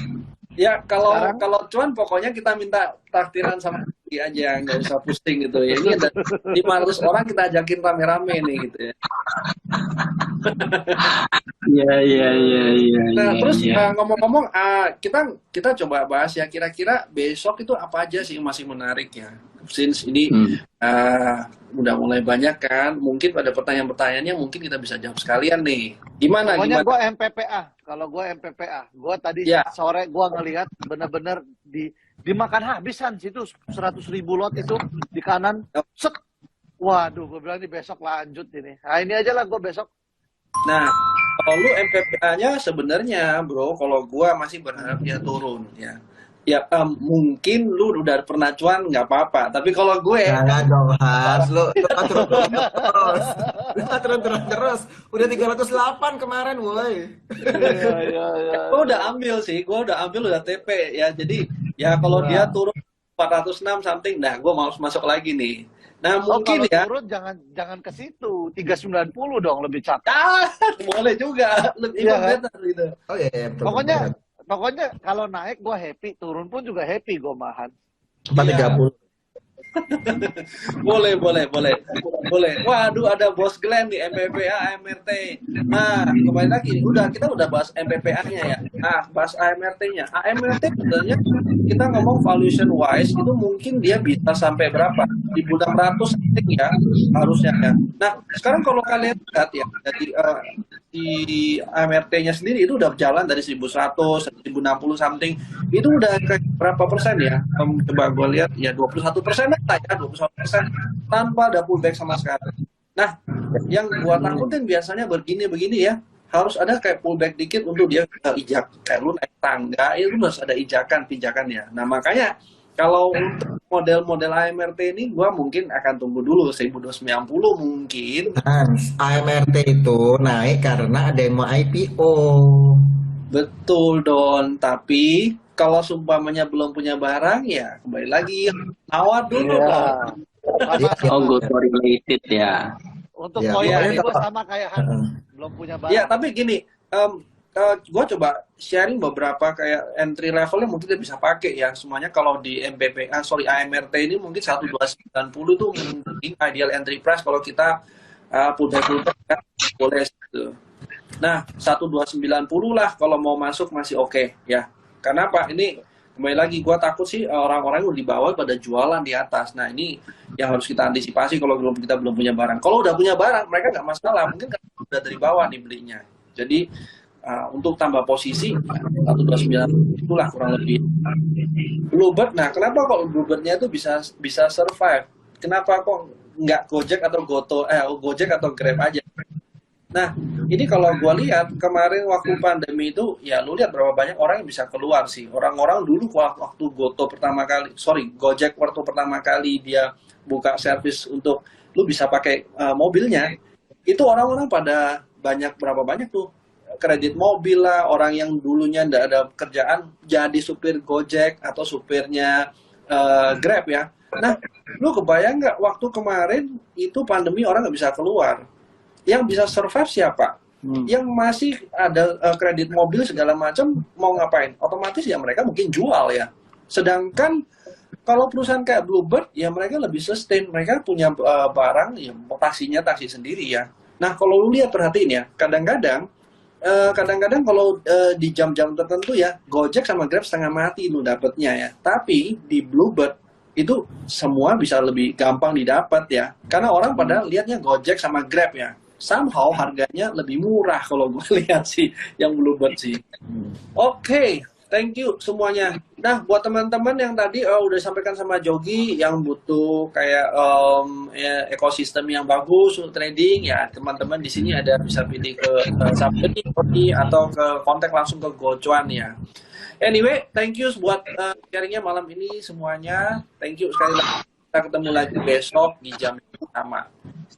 Ya, kalau Sekarang? cuan pokoknya kita minta takdiran sama dia aja, nggak usah pusing gitu ya. Ini ada 500 orang kita ajakin rame-rame nih gitu ya. Iya. Nah, terus ngomong-ngomong, kita coba bahas ya kira-kira besok itu apa aja sih yang masih menarik ya. Since ini udah mulai banyak kan, mungkin pada pertanyaan-pertanyaannya mungkin kita bisa jawab sekalian nih. Gimana? Pokoknya gue MPPA. Kalau gue MPPA, gue tadi Ya. sore gue ngelihat bener-bener dimakan habisan situ 100.000 lot itu di kanan. Set. Waduh, gue bilang ini besok lanjut ini. Nah ini aja lah gue besok. Nah, kalau lu MPPA-nya sebenarnya, bro, kalau gua masih berharap dia turun ya. Ya mungkin lu udah pernah cuan nggak apa-apa, tapi kalau gue Jangan dong Hans, lu turun terus. Lu turun terus. Udah 308 kemarin, woi. Iya. gue udah ambil sih, udah TP ya. Jadi ya kalau dia turun 406 something, nah gue mau masuk lagi nih. Nah Oh, mungkin kalau ya, turun jangan ke situ. 390 dong lebih cakep. boleh juga, lebih Iya, kan? better gitu. Oh iya, betul. Pokoknya kalau naik gue happy, turun pun juga happy gue mahan. 430. Boleh. Waduh, ada Bos Glenn di MPPA, AMRT. Nah, kembali lagi, kita udah bahas MPPA-nya ya. Nah, bahas AMRT-nya. AMRT sebenarnya kita ngomong valuation wise itu mungkin dia bisa sampai berapa? 1.600 something ya, harusnya ya. Nah, sekarang kalau kalian lihat ya, di AMRT-nya sendiri itu udah berjalan dari 1.100, 1.060 something. Itu udah ke berapa persen ya? Coba gue lihat ya 21% lah ya, 21% tanpa ada pullback sama sekali. Nah, yang gua takutin biasanya begini ya, harus ada kayak pullback dikit untuk dia ijak, kayak lu naik tangga itu harus ada pijakan ya. Nah makanya kalau untuk model-model AMRT ini gua mungkin akan tunggu dulu 1290 mungkin. Nah, AMRT itu naik karena ada yang mau IPO. Betul Don, tapi kalau sumpamanya belum punya barang ya kembali lagi nawar dulu Iya. Don. Sama Oh, goto related ya. untuk Ya, poin pokoknya tadi gue kalau- sama kayak Han, belum punya barang. Ya, tapi gini, gue coba sharing beberapa kayak entry levelnya mungkin kita bisa pakai ya. Semuanya kalau di AMRT ini mungkin 1290 itu mungkin ideal entry price kalau kita pullback ya, boleh gitu. Nah, 1290 lah kalau mau masuk masih oke ya. Karena apa? Ini kembali lagi gue takut sih orang-orang yang di bawah pada jualan di atas. Nah, ini yang harus kita antisipasi kalau kita belum punya barang. Kalau udah punya barang, mereka nggak masalah. Mungkin udah dari bawah nih belinya. Jadi untuk tambah posisi 1290 itulah kurang lebih. Bluebird, nah kenapa kok Bluebirdnya itu bisa survive? Kenapa kok nggak Gojek atau Gojek atau Grab aja? Nah, ini kalau gue lihat kemarin waktu pandemi itu, ya lu lihat berapa banyak orang yang bisa keluar sih. Orang-orang dulu waktu Gojek waktu pertama kali dia buka servis untuk lu bisa pakai mobilnya, itu orang-orang pada berapa banyak tuh kredit mobil lah, orang yang dulunya nggak ada kerjaan jadi supir Gojek atau supirnya Grab ya. Nah, lu kebayang nggak waktu kemarin itu pandemi orang nggak bisa keluar? Yang bisa survive siapa? Yang masih ada kredit mobil segala macam mau ngapain? Otomatis ya mereka mungkin jual ya. Sedangkan kalau perusahaan kayak Bluebird ya mereka lebih sustain, mereka punya barang ya taksi sendiri ya. Nah kalau lu lihat perhatiin ya, kadang-kadang kalau di jam-jam tertentu ya Gojek sama Grab setengah mati lu dapetnya ya. Tapi di Bluebird itu semua bisa lebih gampang didapat ya. Karena orang pada lihatnya Gojek sama Grab ya. Somehow harganya lebih murah kalau gue lihat sih yang Bluebird sih. Oke, thank you semuanya. Nah, buat teman-teman yang tadi udah disampaikan sama Jogi yang butuh kayak ekosistem yang bagus untuk trading ya, teman-teman di sini ada bisa pilih ke Sapeni atau ke kontak langsung ke Gocuan ya. Anyway, thank you buat sharingnya malam ini semuanya. Thank you sekali lagi. Kita ketemu lagi besok di jam yang sama.